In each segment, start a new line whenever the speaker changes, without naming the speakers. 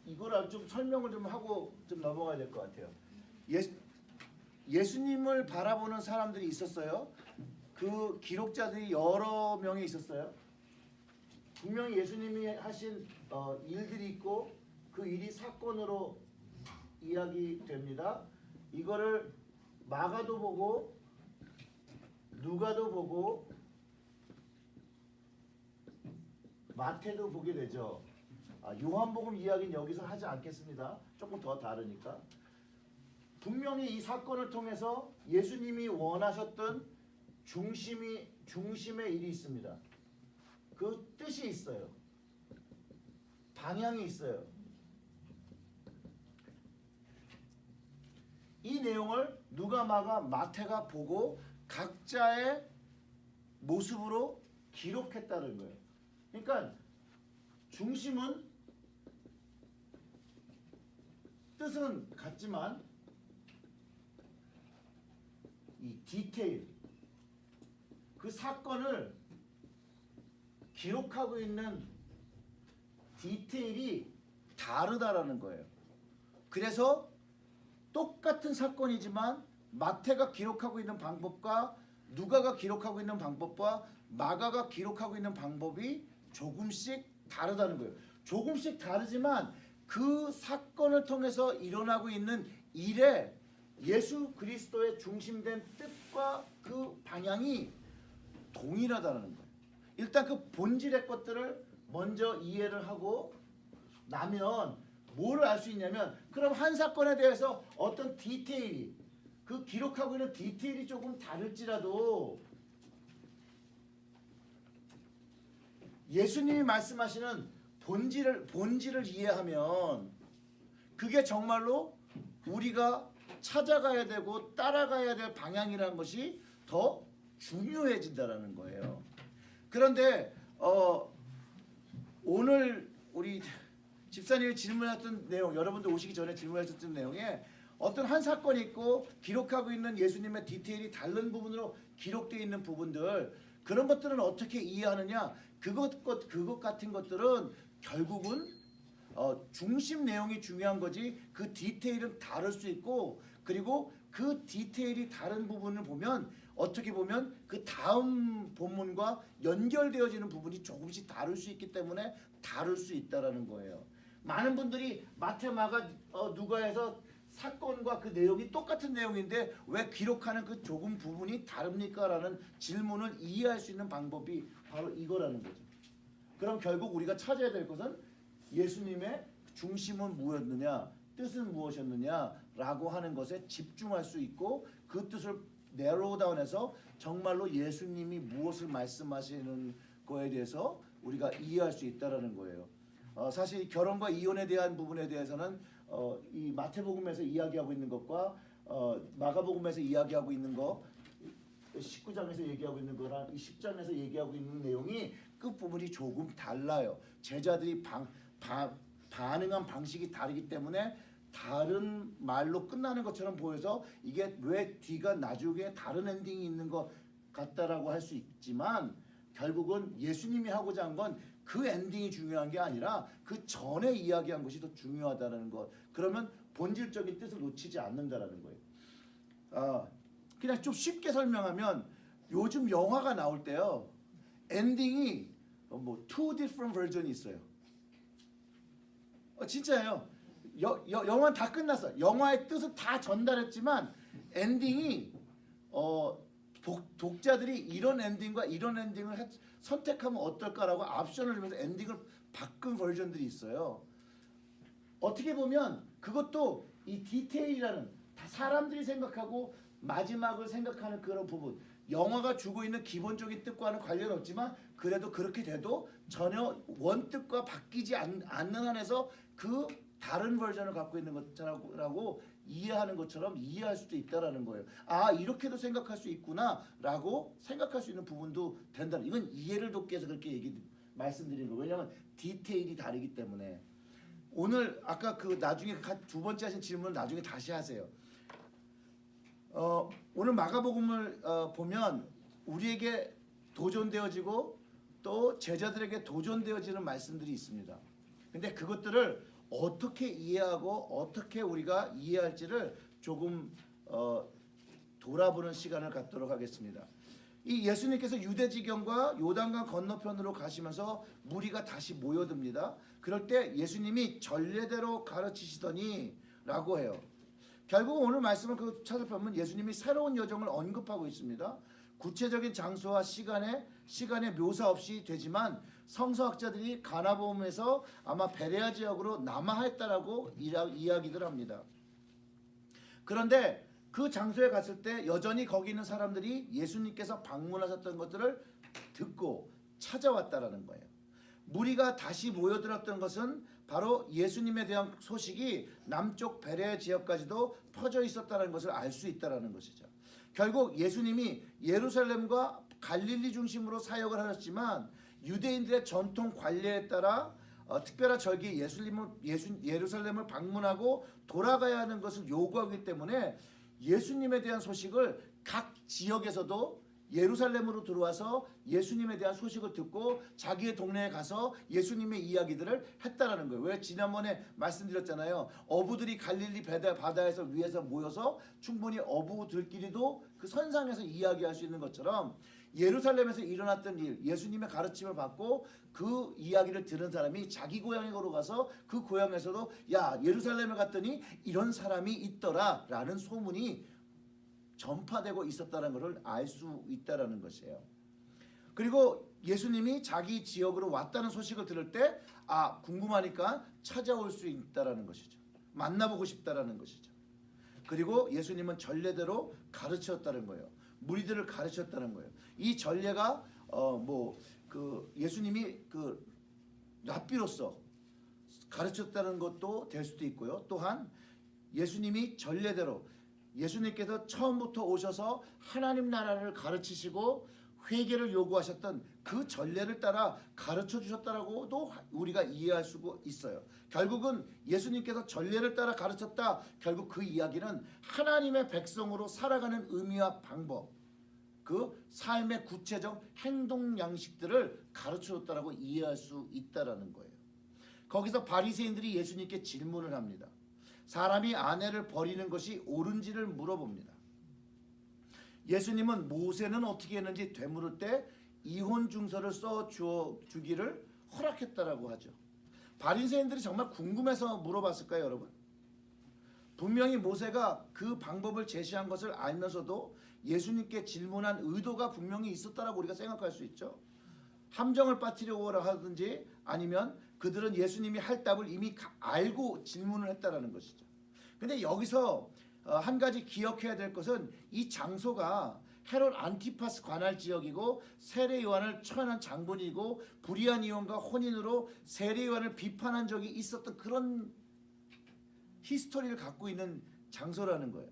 이거를 좀 설명을 좀 하고 좀 넘어가야 될 것 같아요. 예수님을 바라보는 사람들이 있었어요. 그 기록자들이 여러 명이 있었어요. 분명히 예수님이 하신 일들이 있고 그 일이 사건으로 이야기됩니다. 이거를 마가도 보고 누가도 보고 마태도 보게 되죠. 요한복음 이야기는 여기서 하지 않겠습니다. 조금 더 다르니까. 분명히 이 사건을 통해서 예수님이 원하셨던 중심의 일이 있습니다. 그 뜻이 있어요. 방향이 있어요. 이 내용을 누가, 마가, 마태가 보고 각자의 모습으로 기록했다는 거예요. 그러니까 중심은 뜻은 같지만 이 디테일, 그 사건을 기록하고 있는 디테일이 다르다라는 거예요. 그래서 똑같은 사건이지만 마태가 기록하고 있는 방법과 누가가 기록하고 있는 방법과 마가가 기록하고 있는 방법이 조금씩 다르다는 거예요. 조금씩 다르지만 그 사건을 통해서 일어나고 있는 일에 예수 그리스도의 중심된 뜻과 그 방향이 동일하다는 거예요. 일단 그 본질의 것들을 먼저 이해를 하고 나면 뭘 알 수 있냐면, 그럼 한 사건에 대해서 어떤 디테일이, 그 기록하고 있는 디테일이 조금 다를지라도 예수님이 말씀하시는 본질을 이해하면 그게 정말로 우리가 찾아가야 되고 따라가야 될 방향이라는 것이 더 중요해진다라는 거예요. 그런데 오늘 우리 집사님이 질문했던 내용, 여러분들 오시기 전에 질문하셨던 내용에 어떤 한 사건이 있고 기록하고 있는 예수님의 디테일이 다른 부분으로 기록되어 있는 부분들, 그런 것들은 어떻게 이해하느냐? 그것 같은 것들은 결국은 중심 내용이 중요한 거지, 그 디테일은 다를 수 있고, 그리고 그 디테일이 다른 부분을 보면 어떻게 보면 그 다음 본문과 연결되어지는 부분이 조금씩 다를 수 있기 때문에 다를 수 있다라는 거예요. 많은 분들이 마태, 마가, 누가에서 사건과 그 내용이 똑같은 내용인데 왜 기록하는 그 조금 부분이 다릅니까? 라는 질문을 이해할 수 있는 방법이 바로 이거라는 거죠. 그럼 결국 우리가 찾아야 될 것은 예수님의 중심은 무엇이었느냐, 뜻은 무엇이었느냐 라고 하는 것에 집중할 수 있고, 그 뜻을 내로우다운해서 정말로 예수님이 무엇을 말씀하시는 거에 대해서 우리가 이해할 수 있다는 거예요. 사실 결혼과 이혼에 대한 부분에 대해서는 이 마태복음에서 이야기하고 있는 것과 마가복음에서 이야기하고 있는 것, 19장에서 얘기하고 있는 거랑 이 10장에서 얘기하고 있는 내용이 끝부분이 조금 달라요. 제자들이 반응한 방식이 다르기 때문에 다른 말로 끝나는 것처럼 보여서 이게 왜 뒤가 나중에 다른 엔딩이 있는 것 같다라고 할 수 있지만, 결국은 예수님이 하고자 한 건 그 엔딩이 중요한 게 아니라 그 전에 이야기한 것이 더 중요하다는 것. 그러면 본질적인 뜻을 놓치지 않는다라는 거예요. 그냥 좀 쉽게 설명하면, 요즘 영화가 나올 때요, 엔딩이 two different version이 있어요. 진짜예요. 영화는 다 끝났어. 영화의 뜻은 다 전달했지만 엔딩이 독자들이 이런 엔딩과 이런 엔딩을 선택하면 어떨까라고 옵션을 주면서 엔딩을 바꾼 버전들이 있어요. 어떻게 보면 그것도 이 디테일이라는, 사람들이 생각하고 마지막을 생각하는 그런 부분, 영화가 주고 있는 기본적인 뜻과는 관련 없지만 그래도 그렇게 돼도 전혀 원뜻과 바뀌지 않는 한에서 그 다른 버전을 갖고 있는 것이라고 이해하는 것처럼 이해할 수도 있다라는 거예요. 이렇게도 생각할 수 있구나라고 생각할 수 있는 부분도 된다. 이건 이해를 돕기 위해서 그렇게 말씀드리는 거예요. 왜냐하면 디테일이 다르기 때문에. 오늘 아까 그 나중에 두 번째 하신 질문을 나중에 다시 하세요. 오늘 마가복음을 보면 우리에게 도전되어지고 또 제자들에게 도전되어지는 말씀들이 있습니다. 근데 그것들을 어떻게 이해하고 어떻게 우리가 이해할지를 조금 돌아보는 시간을 갖도록 하겠습니다. 이 예수님께서 유대지경과 요단강 건너편으로 가시면서 무리가 다시 모여듭니다. 그럴 때 예수님이 전례대로 가르치시더니 라고 해요. 결국 오늘 말씀을 찾아보면 예수님이 새로운 여정을 언급하고 있습니다. 구체적인 장소와 시간의 묘사 없이 되지만 성서학자들이 가나보움에서 아마 베레아 지역으로 남아했다라고 이야기들 합니다. 그런데 그 장소에 갔을 때 여전히 거기 있는 사람들이 예수님께서 방문하셨던 것들을 듣고 찾아왔다라는 거예요. 무리가 다시 모여들었던 것은 바로 예수님에 대한 소식이 남쪽 베레아 지역까지도 퍼져 있었다는 것을 알 수 있다는 것이죠. 결국 예수님이 예루살렘과 갈릴리 중심으로 사역을 하셨지만 유대인들의 전통 관례에 따라 특별한 절기 예루살렘을 방문하고 돌아가야 하는 것을 요구하기 때문에 예수님에 대한 소식을 각 지역에서도 예루살렘으로 들어와서 예수님에 대한 소식을 듣고 자기의 동네에 가서 예수님의 이야기들을 했다라는 거예요. 왜 지난번에 말씀드렸잖아요. 어부들이 갈릴리 바다에서 위에서 모여서 충분히 어부들끼리도 그 선상에서 이야기할 수 있는 것처럼 예루살렘에서 일어났던 일, 예수님의 가르침을 받고 그 이야기를 들은 사람이 자기 고향으로 가서 그 고향에서도 야 예루살렘에 갔더니 이런 사람이 있더라 라는 소문이 전파되고 있었다는 것을 알 수 있다는 것이에요. 그리고 예수님이 자기 지역으로 왔다는 소식을 들을 때 궁금하니까 찾아올 수 있다는 것이죠. 만나보고 싶다는 것이죠. 그리고 예수님은 전례대로 가르쳤다는 거예요. 무리들을 가르쳤다는 거예요. 이 전례가 예수님이 랍비로서 가르쳤다는 것도 될 수도 있고요. 또한 예수님이 전례대로 예수님께서 처음부터 오셔서 하나님 나라를 가르치시고 회개를 요구하셨던 그 전례를 따라 가르쳐 주셨다라고도 우리가 이해할 수가 있어요. 결국은 예수님께서 전례를 따라 가르쳤다. 결국 그 이야기는 하나님의 백성으로 살아가는 의미와 방법, 그 삶의 구체적 행동 양식들을 가르쳐 줬다라고 이해할 수 있다라는 거예요. 거기서 바리새인들이 예수님께 질문을 합니다. 사람이 아내를 버리는 것이 옳은지를 물어봅니다. 예수님은 모세는 어떻게 했는지 되물을 때 이혼 증서를 써 주기를 허락했다라고 하죠. 바리새인들이 정말 궁금해서 물어봤을까요, 여러분? 분명히 모세가 그 방법을 제시한 것을 알면서도 예수님께 질문한 의도가 분명히 있었다라고 우리가 생각할 수 있죠. 함정을 빠뜨리려고 하든지 아니면 그들은 예수님이 할 답을 이미 알고 질문을 했다라는 것이죠. 근데 여기서 한 가지 기억해야 될 것은 이 장소가 헤롯 안티파스 관할 지역이고 세례 요한을 처형한 장본이고 불의한 이혼과 혼인으로 세례 요한을 비판한 적이 있었던 그런 히스토리를 갖고 있는 장소라는 거예요.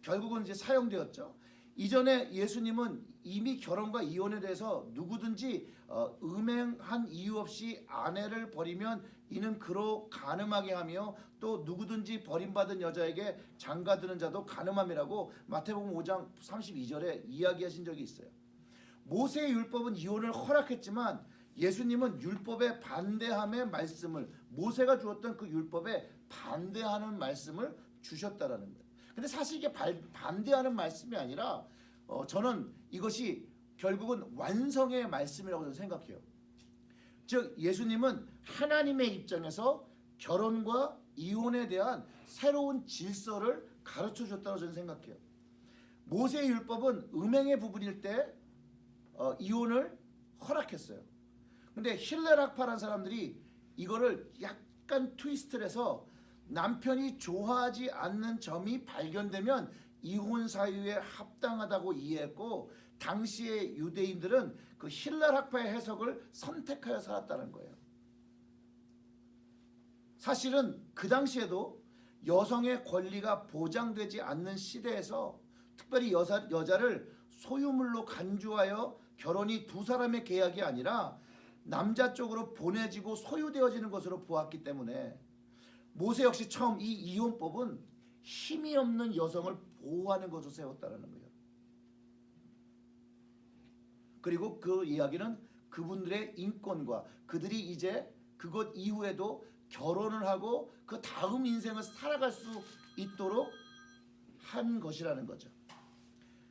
결국은 이제 사용되었죠. 이전에 예수님은 이미 결혼과 이혼에 대해서 누구든지 음행한 이유 없이 아내를 버리면 이는 그로 간음하게 하며 또 누구든지 버림받은 여자에게 장가드는 자도 간음함이라고 마태복음 5장 32절에 이야기하신 적이 있어요. 모세의 율법은 이혼을 허락했지만 예수님은 율법에 반대함의 말씀을 모세가 주었던 그 율법에 반대하는 말씀을 주셨다라는 거예요. 근데 사실 이게 반대하는 말씀이 아니라 저는 이것이 결국은 완성의 말씀이라고 저는 생각해요. 즉 예수님은 하나님의 입장에서 결혼과 이혼에 대한 새로운 질서를 가르쳐 줬다고 저는 생각해요. 모세의 율법은 음행의 부분일 때 이혼을 허락했어요. 근데 힐레락파라는 사람들이 이거를 약간 트위스트를 해서 남편이 좋아하지 않는 점이 발견되면 이혼 사유에 합당하다고 이해했고 당시의 유대인들은 그 힐레락파의 해석을 선택하여 살았다는 거예요. 사실은 그 당시에도 여성의 권리가 보장되지 않는 시대에서 특별히 여자를 소유물로 간주하여 결혼이 두 사람의 계약이 아니라 남자 쪽으로 보내지고 소유되어지는 것으로 보았기 때문에 모세 역시 처음 이 이혼법은 힘이 없는 여성을 보호하는 것으로 세웠다는 거예요. 그리고 그 이야기는 그분들의 인권과 그들이 이제 그것 이후에도 결혼을 하고 그 다음 인생을 살아갈 수 있도록 한 것이라는 거죠.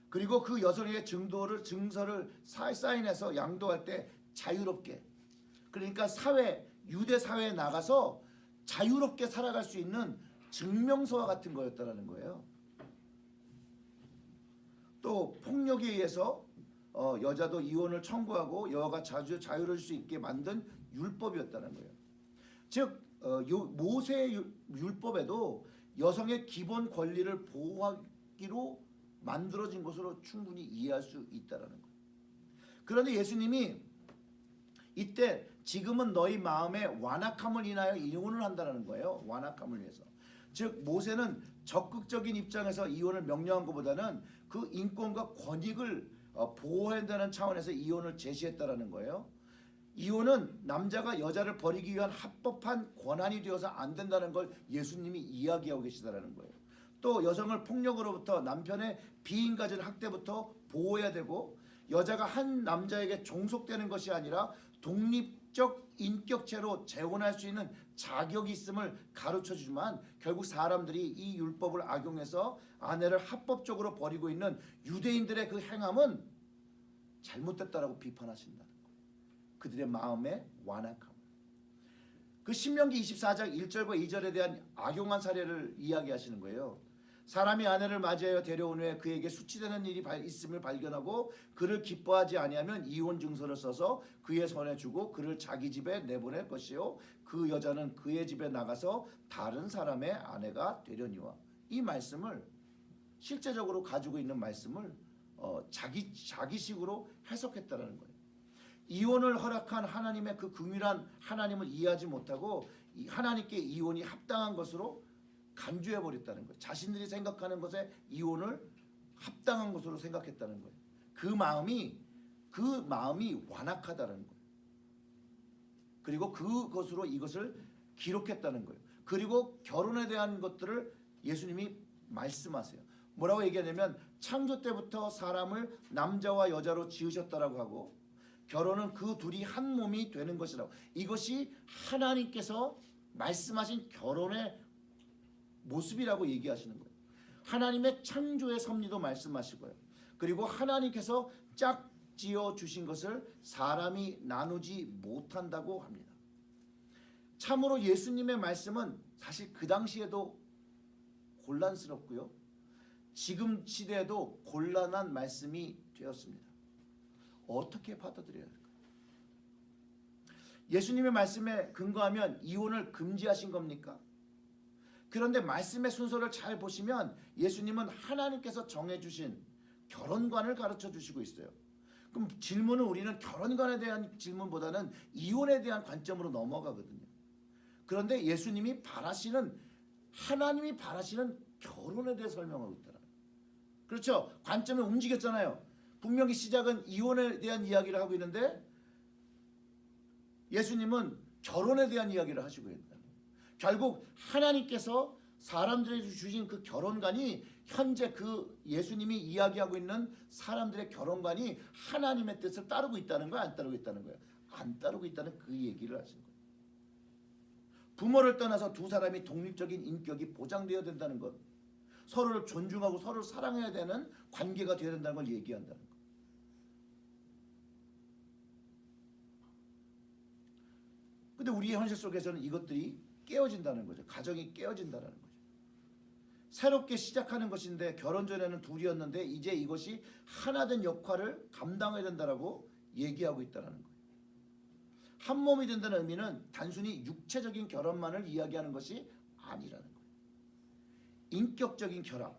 그리고 그 여성에게 증서를 사인해서 양도할 때 자유롭게, 그러니까 유대 사회에 나가서 자유롭게 살아갈 수 있는 증명서와 같은 거였다는 거예요. 또 폭력에 의해서 여자도 이혼을 청구하고 여자가 자유로울 수 있게 만든 율법이었다는 거예요. 즉 모세의 율법에도 여성의 기본 권리를 보호하기로 만들어진 것으로 충분히 이해할 수 있다는 거예요. 그런데 예수님이 이때 지금은 너희 마음의 완악함을 인하여 이혼을 한다는 거예요. 완악함을 위해서. 즉 모세는 적극적인 입장에서 이혼을 명령한 것보다는 그 인권과 권익을 보호해야 한다는 차원에서 이혼을 제시했다는 거예요. 이혼은 남자가 여자를 버리기 위한 합법한 권한이 되어서 안 된다는 걸 예수님이 이야기하고 계시다는 거예요. 또 여성을 폭력으로부터, 남편의 비인가적인 학대부터 보호해야 되고, 여자가 한 남자에게 종속되는 것이 아니라 독립적 인격체로 재혼할 수 있는 자격이 있음을 가르쳐주지만, 결국 사람들이 이 율법을 악용해서 아내를 합법적으로 버리고 있는 유대인들의 그 행함은 잘못됐다라고 비판하신다는 거예요. 그들의 마음의 완악함. 그 신명기 24장 1절과 2절에 대한 악용한 사례를 이야기하시는 거예요. 사람이 아내를 맞이하여 데려온 후에 그에게 수치되는 일이 있음을 발견하고 그를 기뻐하지 아니하면 이혼 증서를 써서 그의 손에 주고 그를 자기 집에 내보낼 것이요, 그 여자는 그의 집에 나가서 다른 사람의 아내가 되려니와. 이 말씀을 실제적으로 가지고 있는 말씀을 자기식으로 해석했다는 거예요. 이혼을 허락한 하나님의 그 긍휼한 하나님을 이해하지 못하고 하나님께 이혼이 합당한 것으로 간주해버렸다는 거예요. 자신들이 생각하는 것에 이혼을 합당한 것으로 생각했다는 거예요. 그 마음이 완악하다는 거예요. 그리고 그것으로 이것을 기록했다는 거예요. 그리고 결혼에 대한 것들을 예수님이 말씀하세요. 뭐라고 얘기하냐면 창조 때부터 사람을 남자와 여자로 지으셨다라고 하고, 결혼은 그 둘이 한 몸이 되는 것이라고. 이것이 하나님께서 말씀하신 결혼의 모습이라고 얘기하시는 거예요. 하나님의 창조의 섭리도 말씀하시고요. 그리고 하나님께서 짝지어 주신 것을 사람이 나누지 못한다고 합니다. 참으로 예수님의 말씀은 사실 그 당시에도 곤란스럽고요, 지금 시대에도 곤란한 말씀이 되었습니다. 어떻게 받아들여야 할까요? 예수님의 말씀에 근거하면 이혼을 금지하신 겁니까? 그런데 말씀의 순서를 잘 보시면 예수님은 하나님께서 정해주신 결혼관을 가르쳐 주시고 있어요. 그럼 질문은, 우리는 결혼관에 대한 질문보다는 이혼에 대한 관점으로 넘어가거든요. 그런데 예수님이 하나님이 바라시는 결혼에 대해 설명하고 있더라. 그렇죠? 관점이 움직였잖아요. 분명히 시작은 이혼에 대한 이야기를 하고 있는데 예수님은 결혼에 대한 이야기를 하시고 있다. 결국 하나님께서 사람들에게 주신 그 결혼관이 현재 그 예수님이 이야기하고 있는 사람들의 결혼관이 하나님의 뜻을 따르고 있다는 거야, 안 따르고 있다는 거야? 안 따르고 있다는 그 얘기를 하신 거예요. 부모를 떠나서 두 사람이 독립적인 인격이 보장되어야 된다는 것, 서로를 존중하고 서로를 사랑해야 되는 관계가 되어야 된다는 걸 얘기한다는 것. 근데 우리의 현실 속에서는 이것들이 깨어진다는 거죠. 가정이 깨어진다는 거죠. 새롭게 시작하는 것인데, 결혼 전에는 둘이었는데 이제 이것이 하나된 역할을 감당해야 된다라고 얘기하고 있다는 거예요. 한 몸이 된다는 의미는 단순히 육체적인 결혼만을 이야기하는 것이 아니라는 거예요. 인격적인 결합,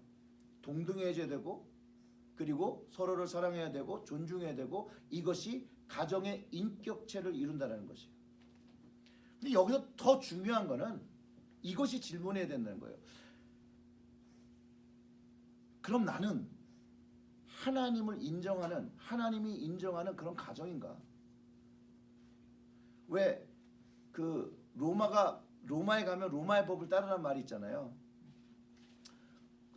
동등해져야 되고, 그리고 서로를 사랑해야 되고 존중해야 되고, 이것이 가정의 인격체를 이룬다는 것이에요. 근데 여기서 더 중요한 거는 이것이 질문해야 된다는 거예요. 그럼 나는 하나님이 인정하는 그런 가정인가? 왜 로마에 가면 로마의 법을 따르라는 말이 있잖아요.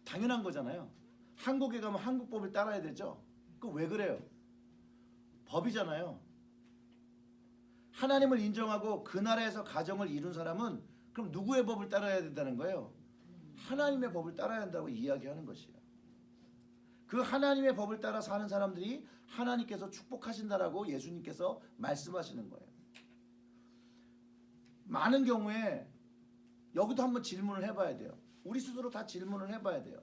당연한 거잖아요. 한국에 가면 한국 법을 따라야 되죠. 그 왜 그래요? 법이잖아요. 하나님을 인정하고 그 나라에서 가정을 이룬 사람은 그럼 누구의 법을 따라야 된다는 거예요? 하나님의 법을 따라야 한다고 이야기하는 것이에요. 그 하나님의 법을 따라 사는 사람들이 하나님께서 축복하신다라고 예수님께서 말씀하시는 거예요. 많은 경우에 여기도 한번 질문을 해봐야 돼요. 우리 스스로 다 질문을 해봐야 돼요.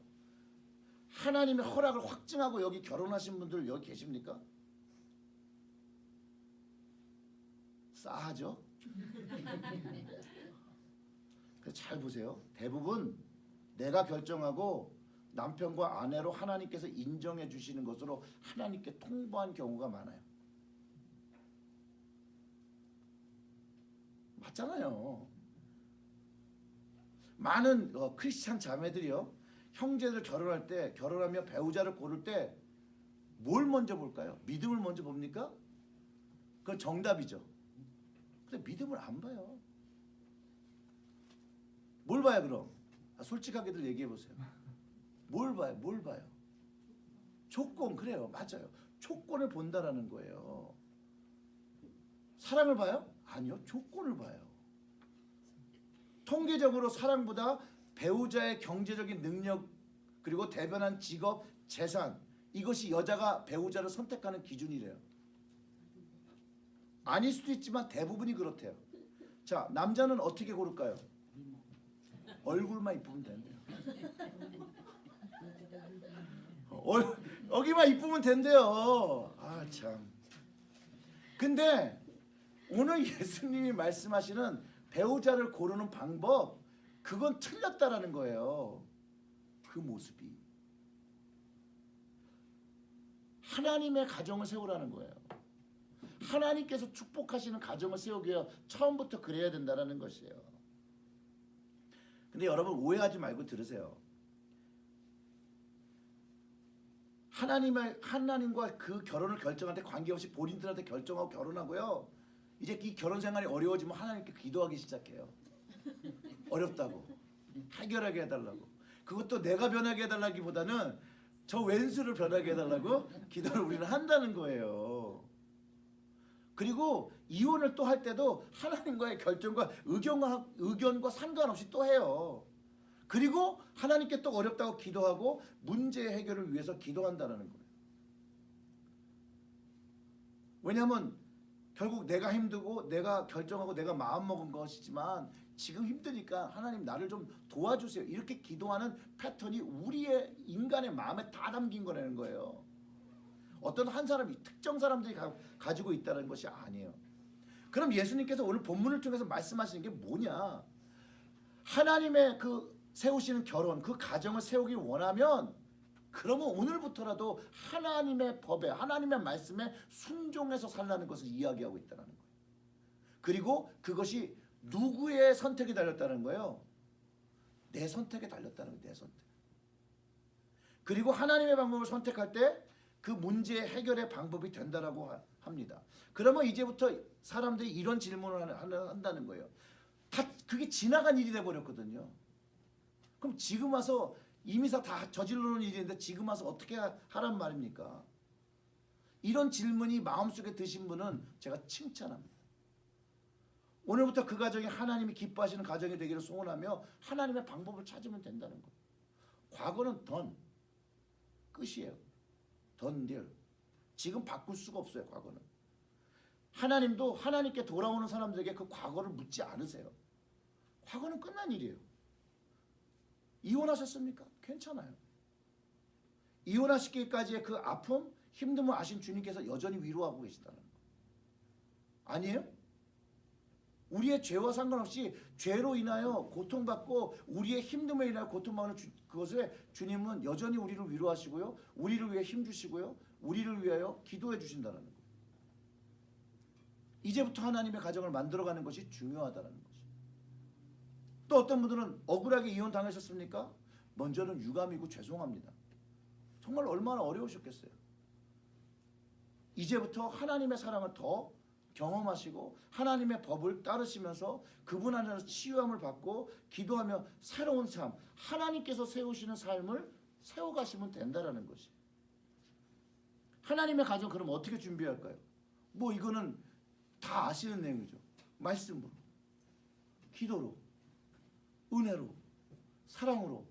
하나님의 허락을 확증하고 여기 결혼하신 분들 여기 계십니까? 싸하죠? 그래서 잘 보세요. 대부분 내가 결정하고 남편과 아내로 하나님께서 인정해 주시는 것으로 하나님께 통보한 경우가 많아요. 맞잖아요. 많은 크리스찬 자매들이요, 형제들 결혼할 때, 결혼하며 배우자를 고를 때 뭘 먼저 볼까요? 믿음을 먼저 봅니까? 그건 정답이죠. 근데 믿음을 안 봐요. 뭘 봐요 그럼? 솔직하게들 얘기해 보세요. 뭘 봐요? 뭘 봐요? 조건. 그래요. 맞아요. 조건을 본다라는 거예요. 사랑을 봐요? 아니요. 조건을 봐요. 통계적으로 사랑보다 배우자의 경제적인 능력, 그리고 대변한 직업, 재산, 이것이 여자가 배우자를 선택하는 기준이래요. 아닐 수도 있지만 대부분이 그렇대요. 자, 남자는 어떻게 고를까요? 얼굴만 이쁘면 된대요. 여기만 이쁘면 된대요. 아 참. 근데 오늘 예수님이 말씀하시는 배우자를 고르는 방법, 그건 틀렸다라는 거예요. 그 모습이 하나님의 가정을 세우라는 거예요. 하나님께서 축복하시는 가정을 세우기 위해 처음부터 그래야 된다는 것이에요. 근데 여러분 오해하지 말고 들으세요. 하나님과 그 결혼을 결정할 때 관계없이 본인들한테 결정하고 결혼하고요, 이제 이 결혼 생활이 어려워지면 하나님께 기도하기 시작해요. 어렵다고, 해결하게 해달라고. 그것도 내가 변하게 해달라기보다는 저 왼수를 변하게 해달라고 기도를 우리는 한다는 거예요. 그리고 이혼을 또 할 때도 하나님과의 결정과 의견과 상관없이 또 해요. 그리고 하나님께 또 어렵다고 기도하고 문제 해결을 위해서 기도한다는 거예요. 왜냐하면 결국 내가 힘들고 내가 결정하고 내가 마음먹은 것이지만 지금 힘드니까 하나님 나를 좀 도와주세요, 이렇게 기도하는 패턴이 우리의 인간의 마음에 다 담긴 거라는 거예요. 어떤 한 사람이, 특정 사람들이 가지고 있다는 것이 아니에요. 그럼 예수님께서 오늘 본문을 통해서 말씀하시는 게 뭐냐? 하나님의 그 세우시는 결혼, 그 가정을 세우기 원하면 그러면 오늘부터라도 하나님의 법에, 하나님의 말씀에 순종해서 살라는 것을 이야기하고 있다는 거예요. 그리고 그것이 누구의 선택이 달렸다는 거예요? 내 선택에 달렸다는 거예요. 내 선택. 그리고 하나님의 방법을 선택할 때 그 문제 해결의 방법이 된다라고 합니다. 그러면 이제부터 사람들이 이런 질문을 한다는 거예요. 다 그게 지나간 일이 돼버렸거든요. 그럼 지금 와서 이미 다 저질러 놓은 일인데 지금 와서 어떻게 하란 말입니까? 이런 질문이 마음속에 드신 분은 제가 칭찬합니다. 오늘부터 그 가정이 하나님이 기뻐하시는 가정이 되기를 소원하며 하나님의 방법을 찾으면 된다는 거예요. 과거는 던, 끝이에요. 던딜. 지금 바꿀 수가 없어요. 과거는. 하나님도 하나님께 돌아오는 사람들에게 그 과거를 묻지 않으세요. 과거는 끝난 일이에요. 이혼하셨습니까? 괜찮아요. 이혼하시기까지의 그 아픔, 힘듦을 아신 주님께서 여전히 위로하고 계시다는 거예요. 아니에요? 우리의 죄와 상관없이 죄로 인하여 고통받고 우리의 힘듦에 인하여 고통받는 그것에 주님은 여전히 우리를 위로하시고요, 우리를 위해 힘주시고요, 우리를 위하여 기도해 주신다는 거예요. 이제부터 하나님의 가정을 만들어가는 것이 중요하다는 것이. 또 어떤 분들은 억울하게 이혼 당하셨습니까? 먼저는 유감이고 죄송합니다. 정말 얼마나 어려우셨겠어요. 이제부터 하나님의 사랑을 더 경험하시고 하나님의 법을 따르시면서 그분 안에서 치유함을 받고 기도하며 새로운 삶, 하나님께서 세우시는 삶을 세워가시면 된다는 것이. 하나님의 가정 그럼 어떻게 준비할까요? 뭐 이거는 다 아시는 내용이죠. 말씀으로, 기도로, 은혜로, 사랑으로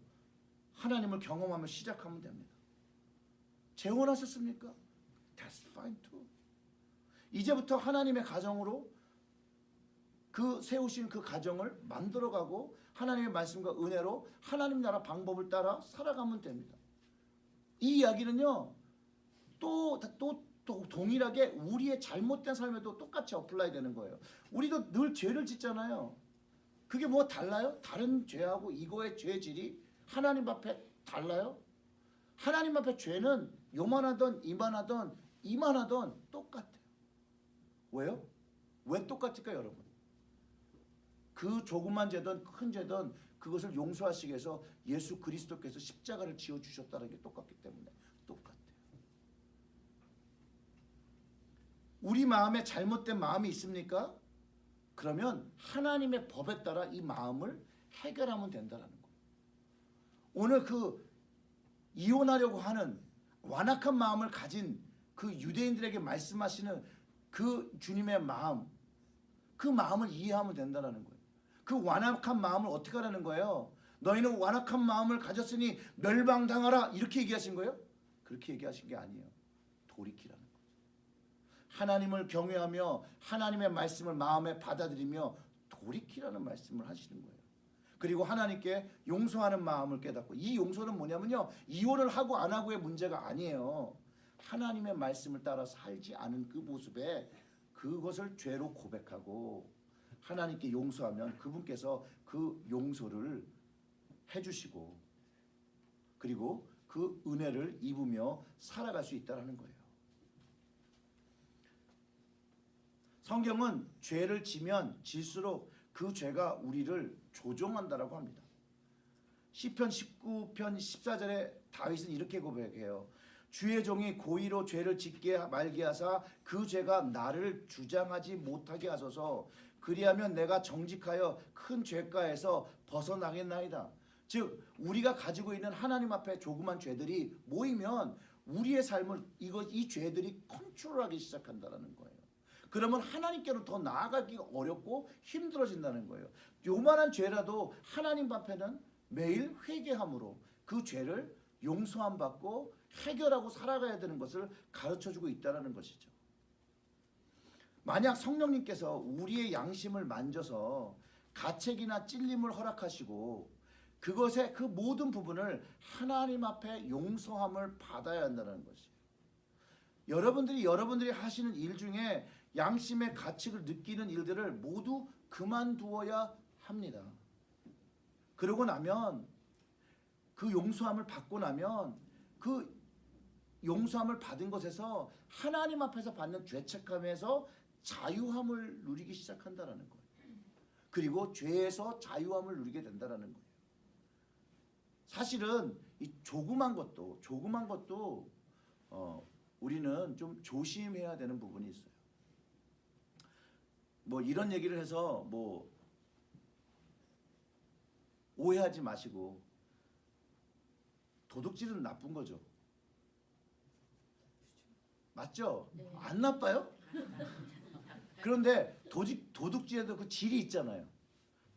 하나님을 경험하며 시작하면 됩니다. 재혼하셨습니까? That's fine too. 이제부터 하나님의 가정으로 그 세우신 그 가정을 만들어가고 하나님의 말씀과 은혜로 하나님 나라 방법을 따라 살아가면 됩니다. 이 이야기는요, 또 동일하게 우리의 잘못된 삶에도 똑같이 어플라이 되는 거예요. 우리도 늘 죄를 짓잖아요. 그게 뭐 달라요? 다른 죄하고 이거의 죄질이 하나님 앞에 달라요? 하나님 앞에 죄는 요만하던 이만하던 똑같아요. 왜요? 왜 똑같을까요, 여러분? 그 조그만 죄든 큰 죄든 그것을 용서하시기 위해서 예수 그리스도께서 십자가를 지어주셨다는 게 똑같기 때문에 똑같아요. 우리 마음에 잘못된 마음이 있습니까? 그러면 하나님의 법에 따라 이 마음을 해결하면 된다는 거예요. 오늘 그 이혼하려고 하는 완악한 마음을 가진 그 유대인들에게 말씀하시는 그 주님의 마음, 그 마음을 이해하면 된다는 거예요. 그 완악한 마음을 어떻게 하라는 거예요? 너희는 완악한 마음을 가졌으니 멸망당하라, 이렇게 얘기하신 거예요? 그렇게 얘기하신 게 아니에요. 돌이키라는 거예요. 하나님을 경외하며 하나님의 말씀을 마음에 받아들이며 돌이키라는 말씀을 하시는 거예요. 그리고 하나님께 용서하는 마음을 깨닫고, 이 용서는 뭐냐면요, 이혼을 하고 안 하고의 문제가 아니에요. 하나님의 말씀을 따라 살지 않은 그 모습에 그것을 죄로 고백하고 하나님께 용서하면 그분께서 그 용서를 해주시고 그리고 그 은혜를 입으며 살아갈 수 있다는 거예요. 성경은 죄를 지면 질수록 그 죄가 우리를 조종한다라고 합니다. 시편 19편 14절에 다윗은 이렇게 고백해요. 주의 종이 고의로 죄를 짓게 말게 하사 그 죄가 나를 주장하지 못하게 하소서. 그리하면 내가 정직하여 큰 죄가에서 벗어나겠나이다. 즉 우리가 가지고 있는 하나님 앞에 조그만 죄들이 모이면 우리의 삶을 이 죄들이 컨트롤하기 시작한다는 거예요. 그러면 하나님께로 더 나아가기가 어렵고 힘들어진다는 거예요. 요만한 죄라도 하나님 앞에는 매일 회개함으로 그 죄를 용서함 받고 해결하고 살아가야 되는 것을 가르쳐주고 있다는 것이죠. 만약 성령님께서 우리의 양심을 만져서 가책이나 찔림을 허락하시고 그것의 그 모든 부분을 하나님 앞에 용서함을 받아야 한다는 것이에요. 여러분들이 하시는 일 중에 양심의 가책을 느끼는 일들을 모두 그만두어야 합니다. 그러고 나면 그 용서함을 받고 나면 그 용서함을 받은 것에서 하나님 앞에서 받는 죄책감에서 자유함을 누리기 시작한다는 거예요. 그리고 죄에서 자유함을 누리게 된다는 거예요. 사실은 이 조그만 것도 우리는 좀 조심해야 되는 부분이 있어요. 뭐 이런 얘기를 해서 뭐 오해하지 마시고, 도둑질은 나쁜 거죠. 맞죠?
네.
안 나빠요? 그런데 도둑질에도 그 질이 있잖아요.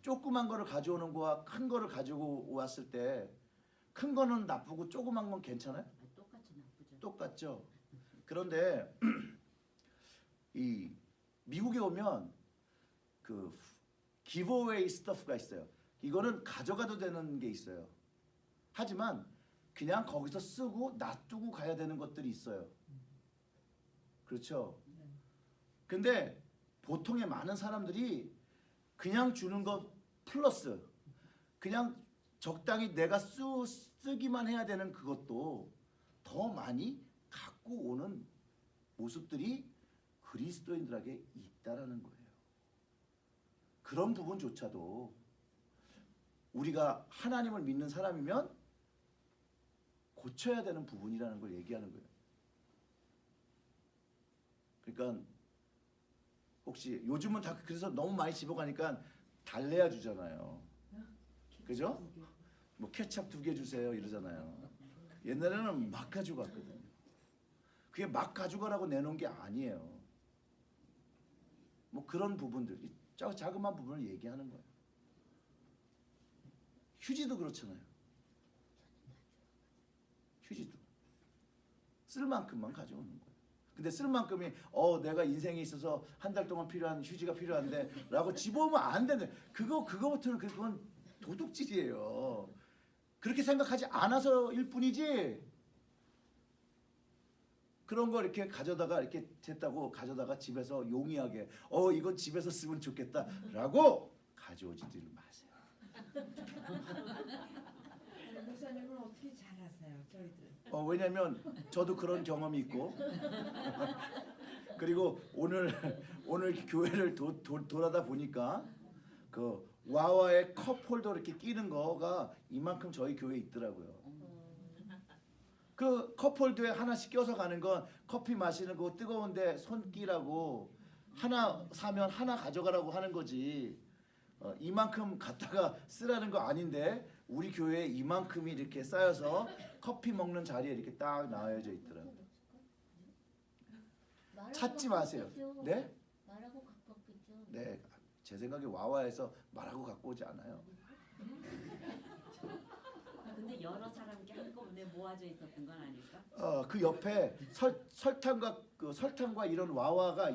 조그만 거를 가져오는 거와 큰 거를 가지고 왔을 때 큰 거는 나쁘고 조그만 건 괜찮아요?
똑같이 나쁘죠.
똑같죠. 그런데 이 미국에 오면 그 giveaway stuff가 있어요. 이거는 가져가도 되는 게 있어요. 하지만 그냥 거기서 쓰고 놔두고 가야 되는 것들이 있어요. 그렇죠? 근데 보통의 많은 사람들이 그냥 주는 것 플러스 그냥 적당히 내가 쓰기만 해야 되는 그것도 더 많이 갖고 오는 모습들이 그리스도인들에게 있다라는 거예요. 그런 부분조차도 우리가 하나님을 믿는 사람이면 고쳐야 되는 부분이라는 걸 얘기하는 거예요. 그러니까 혹시 요즘은 다 그래서 너무 많이 집어가니까 달래야 주잖아요. 그죠? 뭐 케찹 2개 주세요 이러잖아요. 옛날에는 막 가지고 갔거든요. 그게 막 가져가라고 내놓은 게 아니에요. 뭐 그런 부분들, 자그마한 부분을 얘기하는 거예요. 휴지도 그렇잖아요. 휴지도 쓸 만큼만 가져오는 거예요. 근데 쓸 만큼이 내가 인생에 있어서 한 달 동안 필요한 휴지가 필요한데 라고 집어오면 안 되는 그거부터는 그건 도둑질이에요. 그렇게 생각하지 않아서일 뿐이지 그런 거 이렇게 가져다가 이렇게 됐다고 가져다가 집에서 용이하게 이건 집에서 쓰면 좋겠다라고 가져오지들 마세요.
목사님은 어떻게 잘하세요, 저희들?
왜냐면 저도 그런 경험이 있고 그리고 오늘 교회를 돌아다 보니까 그 와와의 컵홀더 이렇게 끼는 거가 이만큼 저희 교회에 있더라고요. 그 컵홀더에 하나씩 껴서 가는 건 커피 마시는 거 뜨거운데 손 끼라고 하나 사면 하나 가져가라고 하는 거지. 이만큼 갖다가 쓰라는 거 아닌데 우리 교회에 이만큼이 이렇게 쌓여서 커피 먹는 자리에 이렇게 딱 나와져 있더라고요. 찾지 마세요. 네?
말하고 가깝겠죠.
네, 제 생각에 와와에서 말하고 갖고 오지 않아요.
근데 여러 사람께 한꺼번에 모아져 있었던 건 아닐까?
그 옆에 설탕과 이런 와와가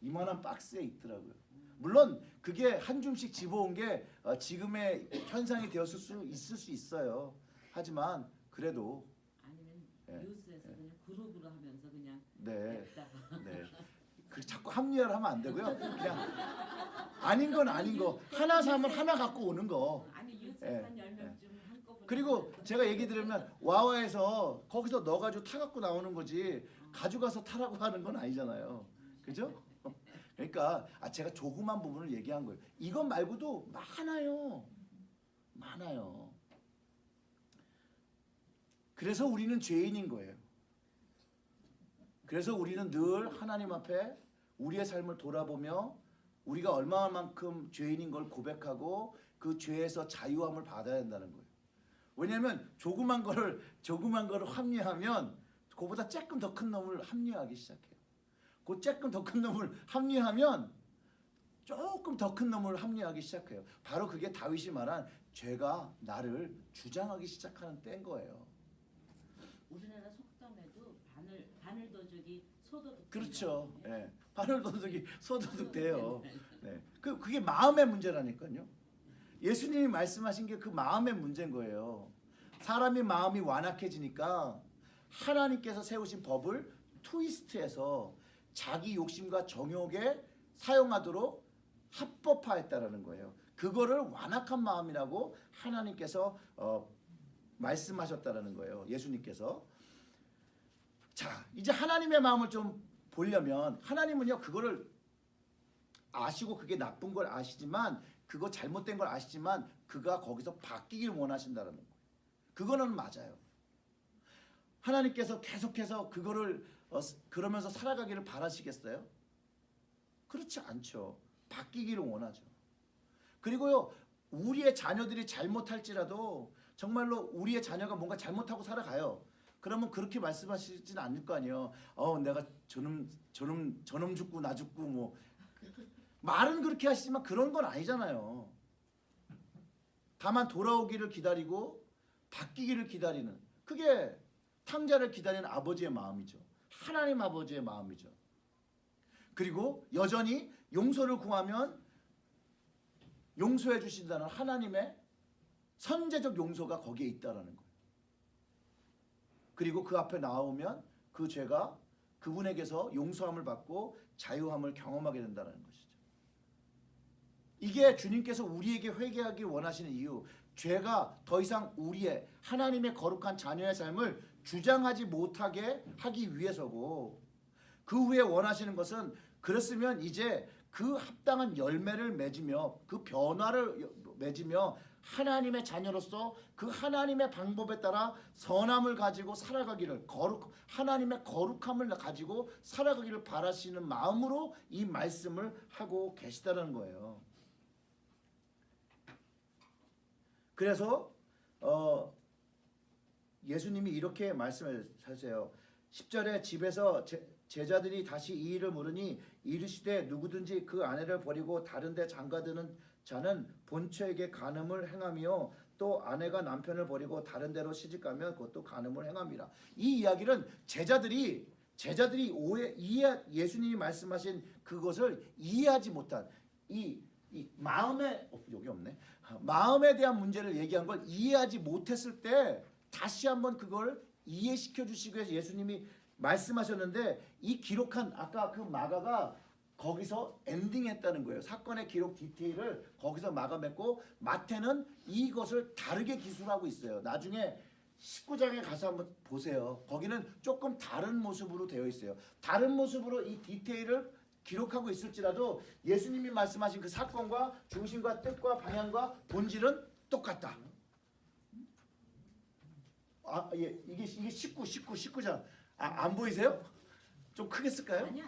이만한 박스에 있더라고요. 물론 그게 한 줌씩 집어온 게 지금의 현상이 되었을 수 있을 수 있어요. 하지만 그래도
아니면
네.
뉴스에서 그냥 그룹으로 하면서 그냥
네,
냈다가
네. 그 자꾸 합리화를 하면 안 되고요. 그냥 아닌 건 아닌 거 하나 사면 하나 갖고 오는 거.
아니 뉴스에서
네.
한 10명쯤 한꺼번에
그리고 제가 얘기 들으면 와와에서 거기서 넣어가지고 타갖고 나오는 거지 가져가서 타라고 하는 건 아니잖아요. 그죠? 그러니까 제가 조그만 부분을 얘기한 거예요. 이것 말고도 많아요. 많아요. 그래서 우리는 죄인인 거예요. 그래서 우리는 늘 하나님 앞에 우리의 삶을 돌아보며 우리가 얼마만큼 죄인인 걸 고백하고 그 죄에서 자유함을 받아야 한다는 거예요. 왜냐하면 조그만 거를 합리하면 그보다 조금 더 큰 놈을 합리하기 시작해요. 그 조금 더 큰 놈을 합리하면 조금 더 큰 놈을 합리하기 시작해요. 바로 그게 다윗이 말한 죄가 나를 주장하기 시작하는 때인 거예요.
우리나라 속담에도 바늘 도둑이 소도둑
그렇죠. 예. 바늘 도둑이 소도둑 돼요. 네. 그게 마음의 문제라니까요. 예수님이 말씀하신 게 그 마음의 문제인 거예요. 사람이 마음이 완악해지니까 하나님께서 세우신 법을 트위스트해서 자기 욕심과 정욕에 사용하도록 합법화했다라는 거예요. 그거를 완악한 마음이라고 하나님께서 말씀하셨다라는 거예요. 예수님께서. 자, 이제 하나님의 마음을 좀 보려면 하나님은요 그거를 아시고 그게 나쁜 걸 아시지만 그거 잘못된 걸 아시지만 그가 거기서 바뀌길 원하신다는 거예요. 그거는 맞아요. 하나님께서 계속해서 그거를 그러면서 살아가기를 바라시겠어요? 그렇지 않죠. 바뀌기를 원하죠. 그리고요 우리의 자녀들이 잘못할지라도 정말로 우리의 자녀가 뭔가 잘못하고 살아가요. 그러면 그렇게 말씀하시지는 않을 거 아니에요. 내가 저놈 죽고 나 죽고 뭐 말은 그렇게 하시지만 그런 건 아니잖아요. 다만 돌아오기를 기다리고 바뀌기를 기다리는 그게 탕자를 기다리는 아버지의 마음이죠. 하나님 아버지의 마음이죠. 그리고 여전히 용서를 구하면 용서해 주신다는 하나님의 선제적 용서가 거기에 있다라는 거예요. 그리고 그 앞에 나오면 그 죄가 그분에게서 용서함을 받고 자유함을 경험하게 된다는 것이죠. 이게 주님께서 우리에게 회개하기 원하시는 이유, 죄가 더 이상 우리의 하나님의 거룩한 자녀의 삶을 주장하지 못하게 하기 위해서고, 그 후에 원하시는 것은 그랬으면 이제 그 합당한 열매를 맺으며 그 변화를 맺으며 하나님의 자녀로서 그 하나님의 방법에 따라 선함을 가지고 살아가기를, 하나님의 거룩함을 가지고 살아가기를 바라시는 마음으로 이 말씀을 하고 계시다는 거예요. 그래서 예수님이 이렇게 말씀하세요. 10절에 제자들이 다시 이 일을 물으니 이르시되 누구든지 그 아내를 버리고 다른 데 장가드는 자는 본처에게 간음을 행하며 또 아내가 남편을 버리고 다른 데로 시집가면 그것도 간음을 행함이라. 이 이야기는 제자들이 예수님이 말씀하신 그것을 이해하지 못한 이 마음에 여기 없네. 마음에 대한 문제를 얘기한 걸 이해하지 못했을 때 다시 한번 그걸 이해시켜 주시기 위해서 예수님이 말씀하셨는데, 이 기록한 아까 그 마가가 거기서 엔딩했다는 거예요. 사건의 기록 디테일을 거기서 마감했고, 마태는 이것을 다르게 기술하고 있어요. 나중에 19장에 가서 한번 보세요. 거기는 조금 다른 모습으로 되어 있어요. 다른 모습으로 이 디테일을 기록하고 있을지라도 예수님이 말씀하신 그 사건과 중심과 뜻과 방향과 본질은 똑같다. 이게 19장. 안 보이세요? 좀 크게 쓸까요?
아니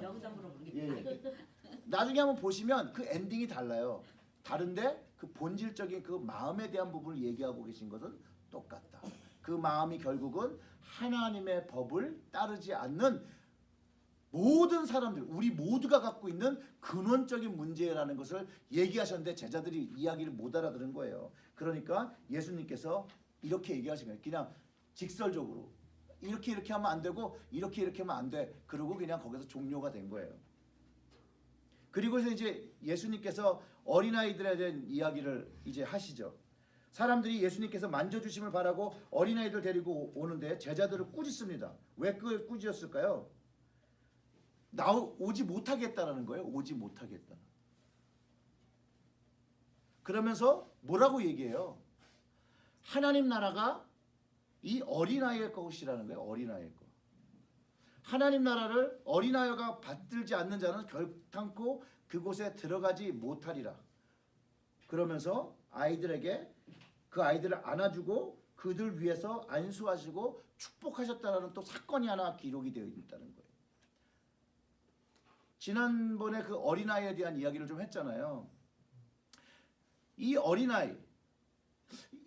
영상으로 모르겠다.
예. 나중에 한번 보시면 그 엔딩이 달라요. 다른데 그 본질적인 그 마음에 대한 부분을 얘기하고 계신 것은 똑같다. 그 마음이 결국은 하나님의 법을 따르지 않는 모든 사람들, 우리 모두가 갖고 있는 근원적인 문제라는 것을 얘기하셨는데 제자들이 이야기를 못 알아들은 거예요. 그러니까 예수님께서 이렇게 얘기하신 거예요. 그냥 직설적으로 이렇게 하면 안 되고 이렇게 하면 안 돼. 그러고 그냥 거기서 종료가 된 거예요. 그리고서 이제 예수님께서 어린아이들에 대한 이야기를 이제 하시죠. 사람들이 예수님께서 만져주심을 바라고 어린아이들 데리고 오는데 제자들을 꾸짖습니다. 왜 그걸 꾸짖었을까요? 오지 못하겠다라는 거예요. 오지 못하겠다. 그러면서 뭐라고 얘기해요? 하나님 나라가 이 어린아이의 것이라는 거예요. 어린아이의 것. 하나님 나라를 어린아이가 받들지 않는 자는 결탄코 그곳에 들어가지 못하리라. 그러면서 아이들에게 그 아이들을 안아주고 그들 위해서 안수하시고 축복하셨다는 또 사건이 하나 기록이 되어 있다는 거예요. 지난번에 그 어린아이에 대한 이야기를 좀 했잖아요. 이 어린아이,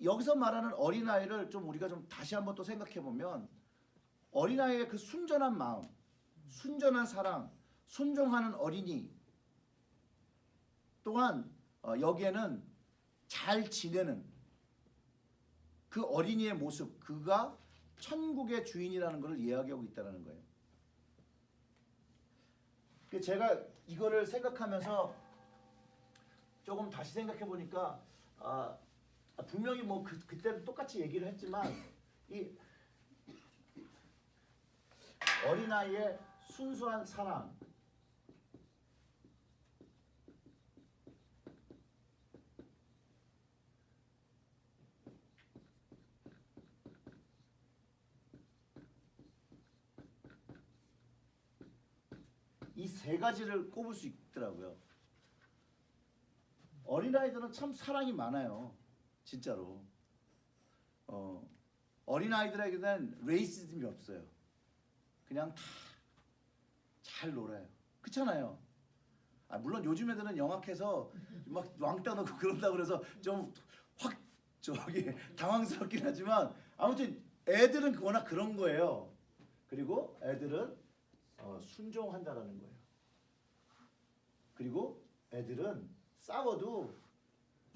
여기서 말하는 어린아이를 좀 우리가 좀 다시 한번 또 생각해 보면 어린아이의 그 순전한 마음, 순전한 사랑, 순종하는 어린이, 또한 여기에는 잘 지내는 그 어린이의 모습, 그가 천국의 주인이라는 것을 이야기하고 있다는 거예요. 제가 이거를 생각하면서 조금 다시 생각해 보니까 분명히 뭐 그때도 똑같이 얘기를 했지만 이 어린아이의 순수한 사랑, 이 세 가지를 꼽을 수 있더라고요. 어린아이들은 참 사랑이 많아요. 진짜로. 어린아이들에게는 레이시즘이 없어요. 그냥 다 잘 놀아요. 그렇잖아요. 물론 요즘 애들은 영악해서 막 왕따 넣고 그런다 그래서 좀 확 당황스럽긴 하지만 아무튼 애들은 워낙 그런 거예요. 그리고 애들은 순종한다라는 거예요. 그리고 애들은 싸워도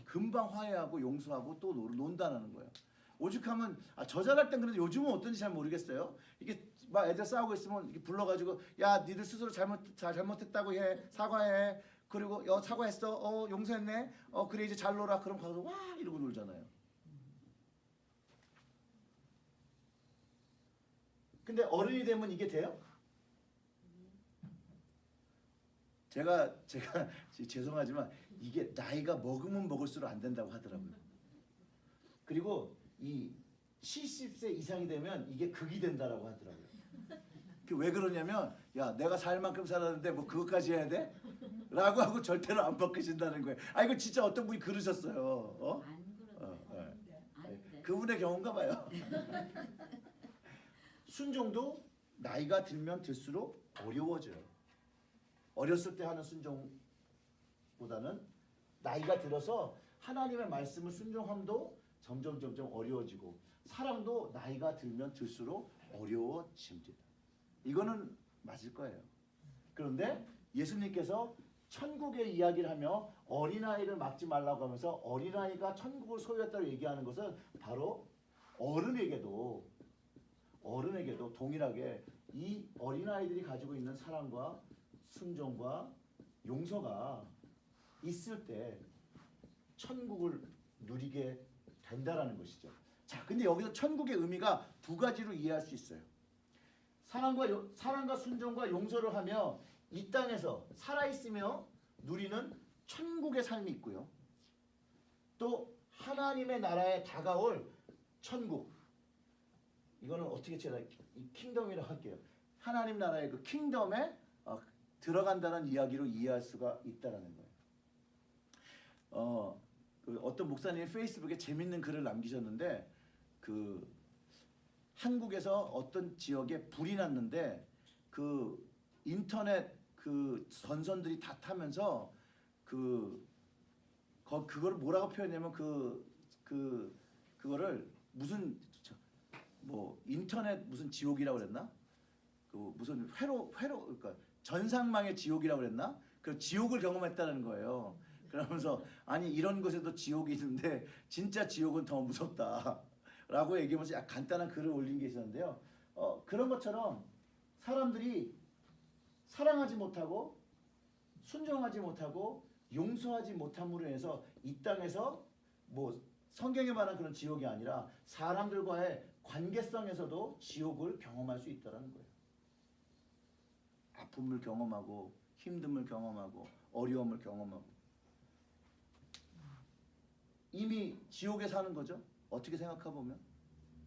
금방 화해하고 용서하고 또 논다는 거예요. 오죽하면 저 잘할 땐 그런데 요즘은 어떤지 잘 모르겠어요. 이게 막 애들 싸우고 있으면 이렇게 불러가지고 야 니들 스스로 잘못했다고 해, 사과해. 그리고 사과했어, 용서했네, 그래 이제 잘 놀아. 그럼 가서 와 이러고 놀잖아요. 근데 어른이 되면 이게 돼요? 제가 죄송하지만 이게 나이가 먹으면 먹을수록 안 된다고 하더라고요. 그리고 이 70세 이상이 되면 이게 극이 된다라고 하더라고요. 왜 그러냐면 야 내가 살 만큼 살았는데 뭐 그것까지 해야 돼? 라고 하고 절대로 안 바뀌신다는 거예요. 이거 진짜 어떤 분이 그러셨어요. 그분의 경우인가 봐요. 순종도 나이가 들면 들수록 어려워져요. 어렸을 때 하는 순종보다는 나이가 들어서 하나님의 말씀을 순종함도 점점 어려워지고 사랑도 나이가 들면 들수록 어려워집니다. 이거는 맞을 거예요. 그런데 예수님께서 천국의 이야기를 하며 어린아이를 막지 말라고 하면서 어린아이가 천국을 소유했다고 얘기하는 것은 바로 어른에게도 동일하게 이 어린아이들이 가지고 있는 사랑과 순종과 용서가 있을 때 천국을 누리게 된다라는 것이죠. 자, 근데 여기서 천국의 의미가 두 가지로 이해할 수 있어요. 사랑과 순종과 용서를 하며 이 땅에서 살아있으며 누리는 천국의 삶이 있고요. 또 하나님의 나라에 다가올 천국. 이거는 어떻게 제가 이 킹덤이라고 할게요. 하나님 나라의 그 킹덤에 들어간다는 이야기로 이해할 수가 있다라는 거예요. 어떤 목사님이 페이스북에 재밌는 글을 남기셨는데 그 한국에서 어떤 지역에 불이 났는데 그 인터넷 그 전선들이 다 타면서 그거를 뭐라고 표현하냐면 그거를 무슨 뭐 인터넷 무슨 지옥이라고 그랬나? 그 무슨 그러니까 전상망의 지옥이라고 그랬나? 그 지옥을 경험했다는 거예요. 그러면서 아니 이런 곳에도 지옥이 있는데 진짜 지옥은 더 무섭다라고 얘기하면서 간단한 글을 올린 게 있었는데요. 그런 것처럼 사람들이 사랑하지 못하고 순종하지 못하고 용서하지 못함으로 인해서 이 땅에서 뭐 성경에 말한 그런 지옥이 아니라 사람들과의 관계성에서도 지옥을 경험할 수 있다는 거예요. 아픔을 경험하고 힘듦을 경험하고 어려움을 경험하고 이미 지옥에 사는 거죠. 어떻게 생각해 보면.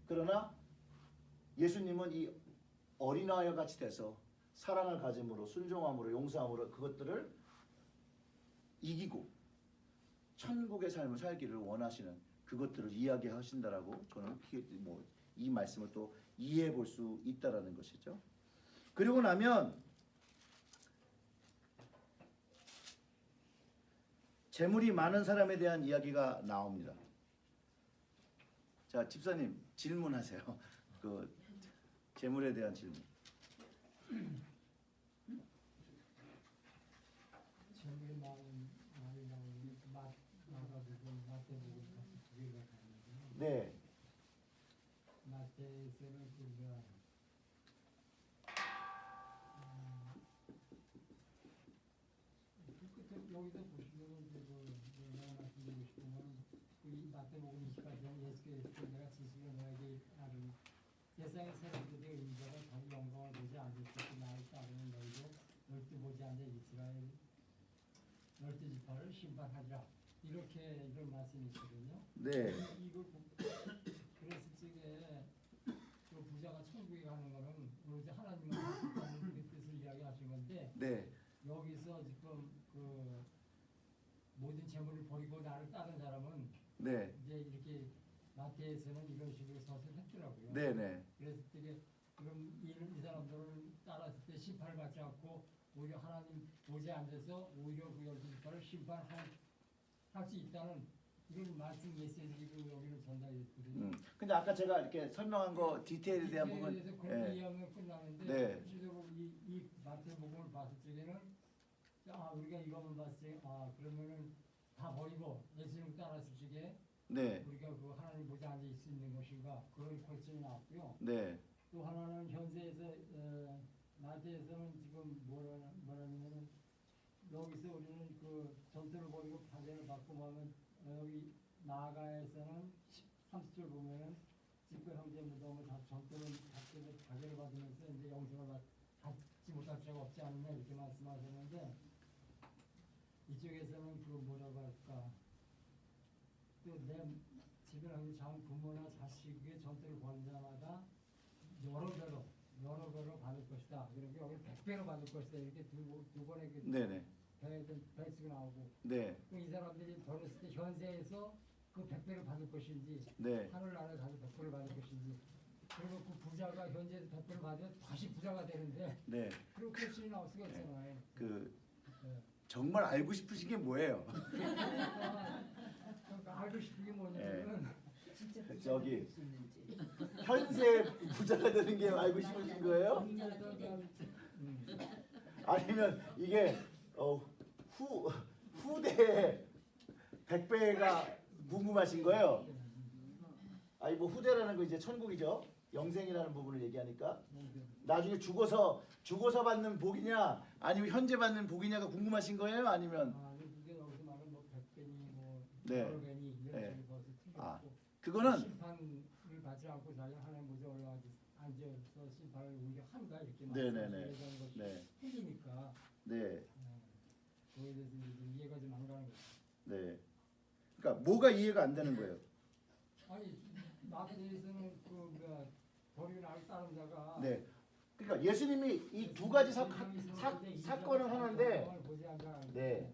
그러나 예수님은 이 어린아이와 같이 돼서 사랑을 가짐으로 순종함으로 용서함으로 그것들을 이기고 천국의 삶을 살기를 원하시는 그것들을 이야기하신다라고 저는 이 말씀을 또 이해해 볼 수 있다라는 것이죠. 그리고 나면 재물이 많은 사람에 대한 이야기가 나옵니다. 자, 집사님 질문하세요. 그 재물에 대한 질문.
재물이 많이 나오는 마가복음, 마태복음 같은 두 개가 있는데요.
네.
마태에서는 여기서 보시면은 내가 말씀드리고 싶은 건 이 마태복음 28장 예수께서 내가 지식을 너에게 아르니 세상의 사람들의 의자가 자기 영광을 보지 않을 때 나를 따르는 너희도 열두 보지 않는 이스라엘 열두 지파를 심판하리라. 이렇게 이런 말씀이 있거든요.
네.
이걸 그랬을 적에 그 부자가 천국에 가는 거는 오로지 하나님만 하시는 그 뜻을 이야기하신 건데
네.
여기서 지금 그 모든 재물을 버리고 나를 따른 사람은
네.
이제 이렇게 마태에서는 이런 식으로 서술했더라고요.
네네.
그래서 되게 그럼 이 사람들을 따랐을 때 심판을 받지 않고 오히려 하나님 보좌에 앉아서 오히려 그 열두 지파를 심판할 수 있다는 이런 말씀 메시지를 여기는 전달했거든요.
근데 아까 제가 이렇게 설명한 거 디테일에 대한 부분.
디테일에서 그렇게 이해하면 끝나는데
네.
실제로 이 마태복음을 봤을 적에는 우리가 이거만 봤을 때 그러면은 다 버리고 예수님 따랐을 적에
네.
우리가 그 하나님 보좌에 앉아 있을 수 있는 것인가 그런 퀄션이 나왔고요.
네.
또 하나는 현세에서 마태에서는 지금 뭐라냐면은 여기서 우리는 그 전투를 벌이고 파괴를 받고 하면 여기 나아가에서는 30절 보면은 집과 형제 무덤을 다 전투를 파괴를 받으면서 이제 영생을 받지 못할 자가 없지 않느냐 이렇게 말씀하셨는데 이쪽에서는 그 뭐라고 할까 또 내 집에 장 부모나 자식의 전투를 벌인 자마다 여러 배로 받을 것이다. 그리고 여기 100배로 받을 것이다. 이렇게 두 번의 그
네네.
배수가 나오고
네.
이 사람들이 벌었을 때 현세에서 그 100배를 받을 것인지
네.
하늘나라에 가서 100배를 받을 것인지 그리고 그 부자가 현재에서 100배를 받으면 다시 부자가 되는데
네.
그런 퀘션이 나올 수가 있잖아요. 네.
정말 알고 싶으신 게 뭐예요?
그러니까 알고 싶은 게 뭐냐면
진짜
저기.
수 있는지.
현세 부자가 되는 게 알고 싶으신 거예요? 아니면 이게 후대의 백배가 궁금하신 거예요. 아니 뭐 후대라는 거 이제 천국이죠. 영생이라는 부분을 얘기하니까 나중에 죽어서 받는 복이냐 아니면 현재 받는 복이냐가 궁금하신 거예요? 아니면
이게 여기서 말하는 뭐 100배니 뭐
네.
여러 배니 이런
네.
식으로 벌써
아,
튕겼고
그거는
심판을 받지 않고 자기 하나님 보좌에 올라가서 앉아서 심판을 우리가 한다 이렇게
네네네.
말씀하시는 것이
네.
틀리니까
네.
그거에 대해서 이제 이해가 좀 안 가는 거죠.
네. 그러니까 뭐가 이해가 안 되는 거예요?
아니 마태에서는 그 뭐야 버리고 나를 따른 자가
네. 그러니까 예수님이 이 두 가지 사건을 하는데 네.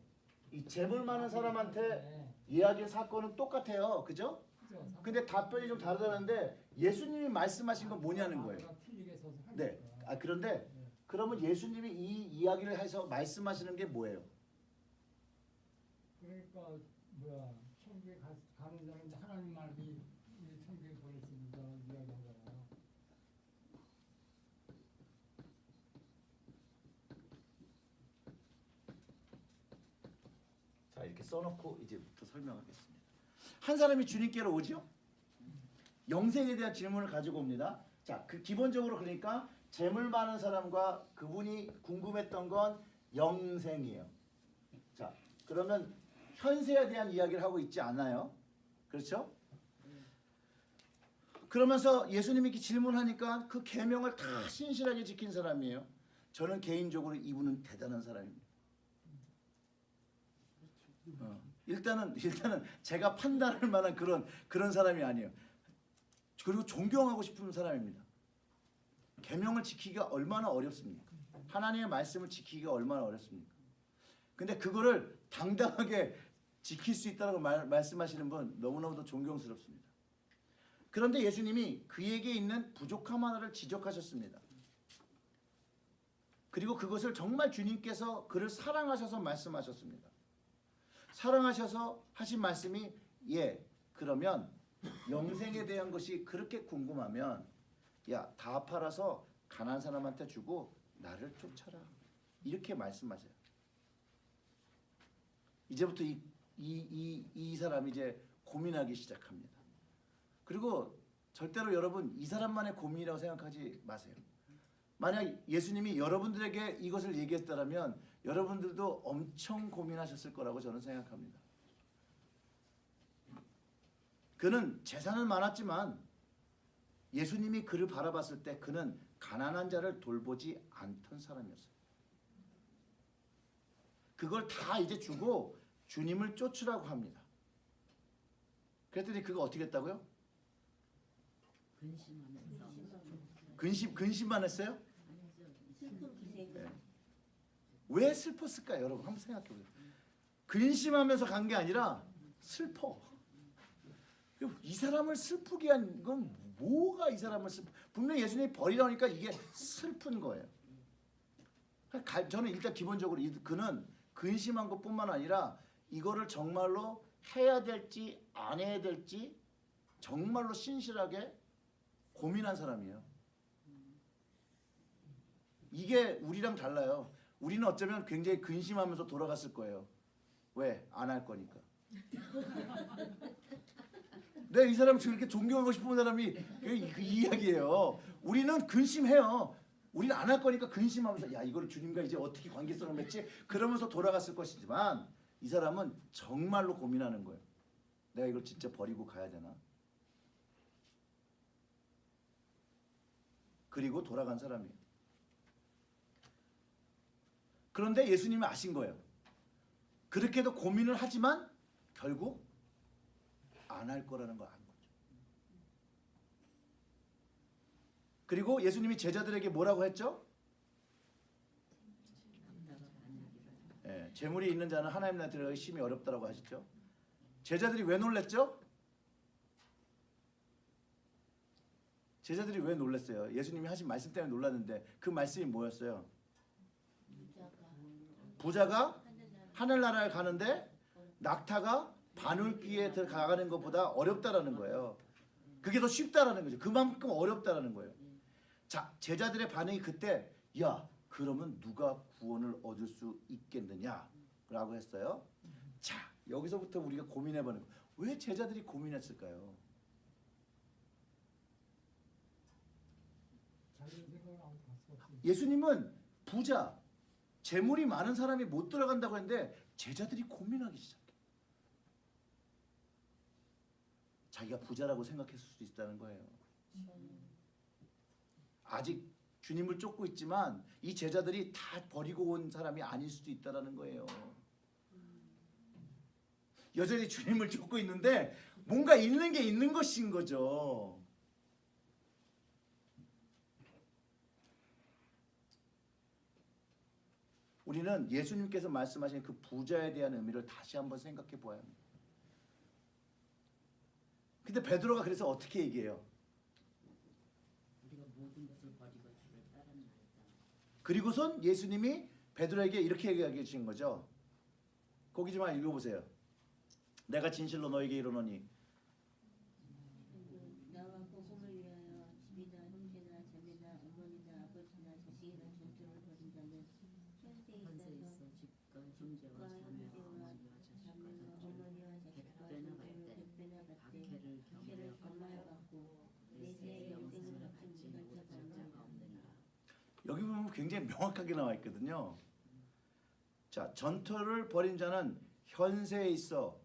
이 재물 많은 사람한테 이야기한 사건은 똑같아요. 그죠? 근데 답변이 좀 다르다는데 예수님이 말씀하신 건 뭐냐는 거예요. 네. 아 그런데 그러면 예수님이 이 이야기를 해서 말씀하시는 게 뭐예요?
그러니까 뭐야 천국에 가는 자는 하나님 말이 천국에 보낼 수 있는 사람 이야기하잖아요.
자 이렇게 써놓고 이제부터 설명하겠습니다. 한 사람이 주님께로 오죠. 영생에 대한 질문을 가지고 옵니다. 자, 그 기본적으로 그러니까 재물 많은 사람과 그분이 궁금했던 건 영생이에요. 자, 그러면 현세에 대한 이야기를 하고 있지 않아요. 그렇죠? 그러면서 예수님이 이렇게 질문하니까 그 계명을 다 신실하게 지킨 사람이에요. 저는 개인적으로 이분은 대단한 사람입니다. 일단은 제가 판단할 만한 그런 사람이 아니에요. 그리고 존경하고 싶은 사람입니다. 계명을 지키기가 얼마나 어렵습니까? 하나님의 말씀을 지키기가 얼마나 어렵습니까? 근데 그거를 당당하게 지킬 수 있다고 말씀하시는 분 너무너무도 존경스럽습니다. 그런데 예수님이 그에게 있는 부족함 하나를 지적하셨습니다. 그리고 그것을 정말 주님께서 그를 사랑하셔서 말씀하셨습니다. 사랑하셔서 하신 말씀이 그러면 영생에 대한 것이 그렇게 궁금하면 야, 다 팔아서 가난한 사람한테 주고 나를 쫓아라. 이렇게 말씀하세요. 이제부터 이 사람이 이제 고민하기 시작합니다. 그리고 절대로 여러분 이 사람만의 고민이라고 생각하지 마세요. 만약 예수님이 여러분들에게 이것을 얘기했다면 여러분들도 엄청 고민하셨을 거라고 저는 생각합니다. 그는 재산은 많았지만 예수님이 그를 바라봤을 때 그는 가난한 자를 돌보지 않던 사람이었어요. 그걸 다 이제 주고 주님을 쫓으라고 합니다. 그랬더니 그가 어떻게 했다고요? 근심만 했어요? 네. 왜 슬펐을까요? 여러분 한번 생각해 보세요. 근심하면서 간 게 아니라 슬퍼. 이 사람을 슬프게 한 건 뭐가 이 사람을 분명히 예수님이 버리라니까 이게 슬픈 거예요. 저는 일단 기본적으로 그는 근심한 것뿐만 아니라 이거를 정말로 해야 될지 안 해야 될지 정말로 신실하게 고민한 사람이에요. 이게 우리랑 달라요. 우리는 어쩌면 굉장히 근심하면서 돌아갔을 거예요. 왜? 안 할 거니까. 내가 이 사람을 그렇게 존경하고 싶은 사람이 그 이야기예요. 우리는 근심해요. 우리는 안 할 거니까 근심하면서 야 이걸 주님과 이제 어떻게 관계성을 맺지? 그러면서 돌아갔을 것이지만 이 사람은 정말로 고민하는 거예요. 내가 이걸 진짜 버리고 가야 되나? 그리고 돌아간 사람이에요. 그런데 예수님이 아신 거예요. 그렇게도 고민을 하지만 결국 안 할 거라는 걸 안 거죠. 그리고 예수님이 제자들에게 뭐라고 했죠? 재물이 있는 자는 하나님 나라에 들어가기 심히 어렵다라고 하셨죠. 제자들이 왜 놀랬죠? 제자들이 왜 놀랐어요? 예수님이 하신 말씀 때문에 놀랐는데 그 말씀이 뭐였어요? 부자가 하늘나라에 가는데 낙타가 바늘귀에 들어가는 것보다 어렵다라는 거예요. 그게 더 쉽다라는 거죠. 그만큼 어렵다라는 거예요. 자, 제자들의 반응이 그때 야, 그러면 누가 구원을 얻을 수 있겠느냐라고 했어요. 자, 여기서부터 우리가 고민해보는 거예요. 왜 제자들이 고민했을까요?
자기 생각을 아무도 할 수가 없어요.
예수님은 부자, 재물이 많은 사람이 못 들어간다고 했는데 제자들이 고민하기 시작해. 자기가 부자라고 생각했을 수도 있다는 거예요. 아직 주님을 쫓고 있지만 이 제자들이 다 버리고 온 사람이 아닐 수도 있다는 거예요. 여전히 주님을 쫓고 있는데 뭔가 있는 게 있는 것인 거죠. 우리는 예수님께서 말씀하신 그 부자에 대한 의미를 다시 한번 생각해 보아야 합니다. 근데 베드로가 그래서 어떻게 얘기해요?
우리가 모든 것을 버리고 주를 따르는 날이다.
그리고선 예수님이 베드로에게 이렇게 얘기해 주신 거죠. 거기 좀 읽어보세요. 내가 진실로 너에게 이르노니
나와 복음을 위하여 집이나 형제나 자매나 어머니나 아버지나 자식이나 전투를 벌인 자는 현세에
현세
있어서
있어 집과 형제와
집과
자매와
형제와
어머니와 자식과
자매와
전투를
어머니와 자식과
백배나
전투를
받되
백배나 받되
박해를
박해를
경멸하여
경마여 받고 내세의 영생을 받지 못할 자가 없느니라.
여기 보면 굉장히 명확하게 나와 있거든요. 자, 전투를 벌인 자는 현세에 있어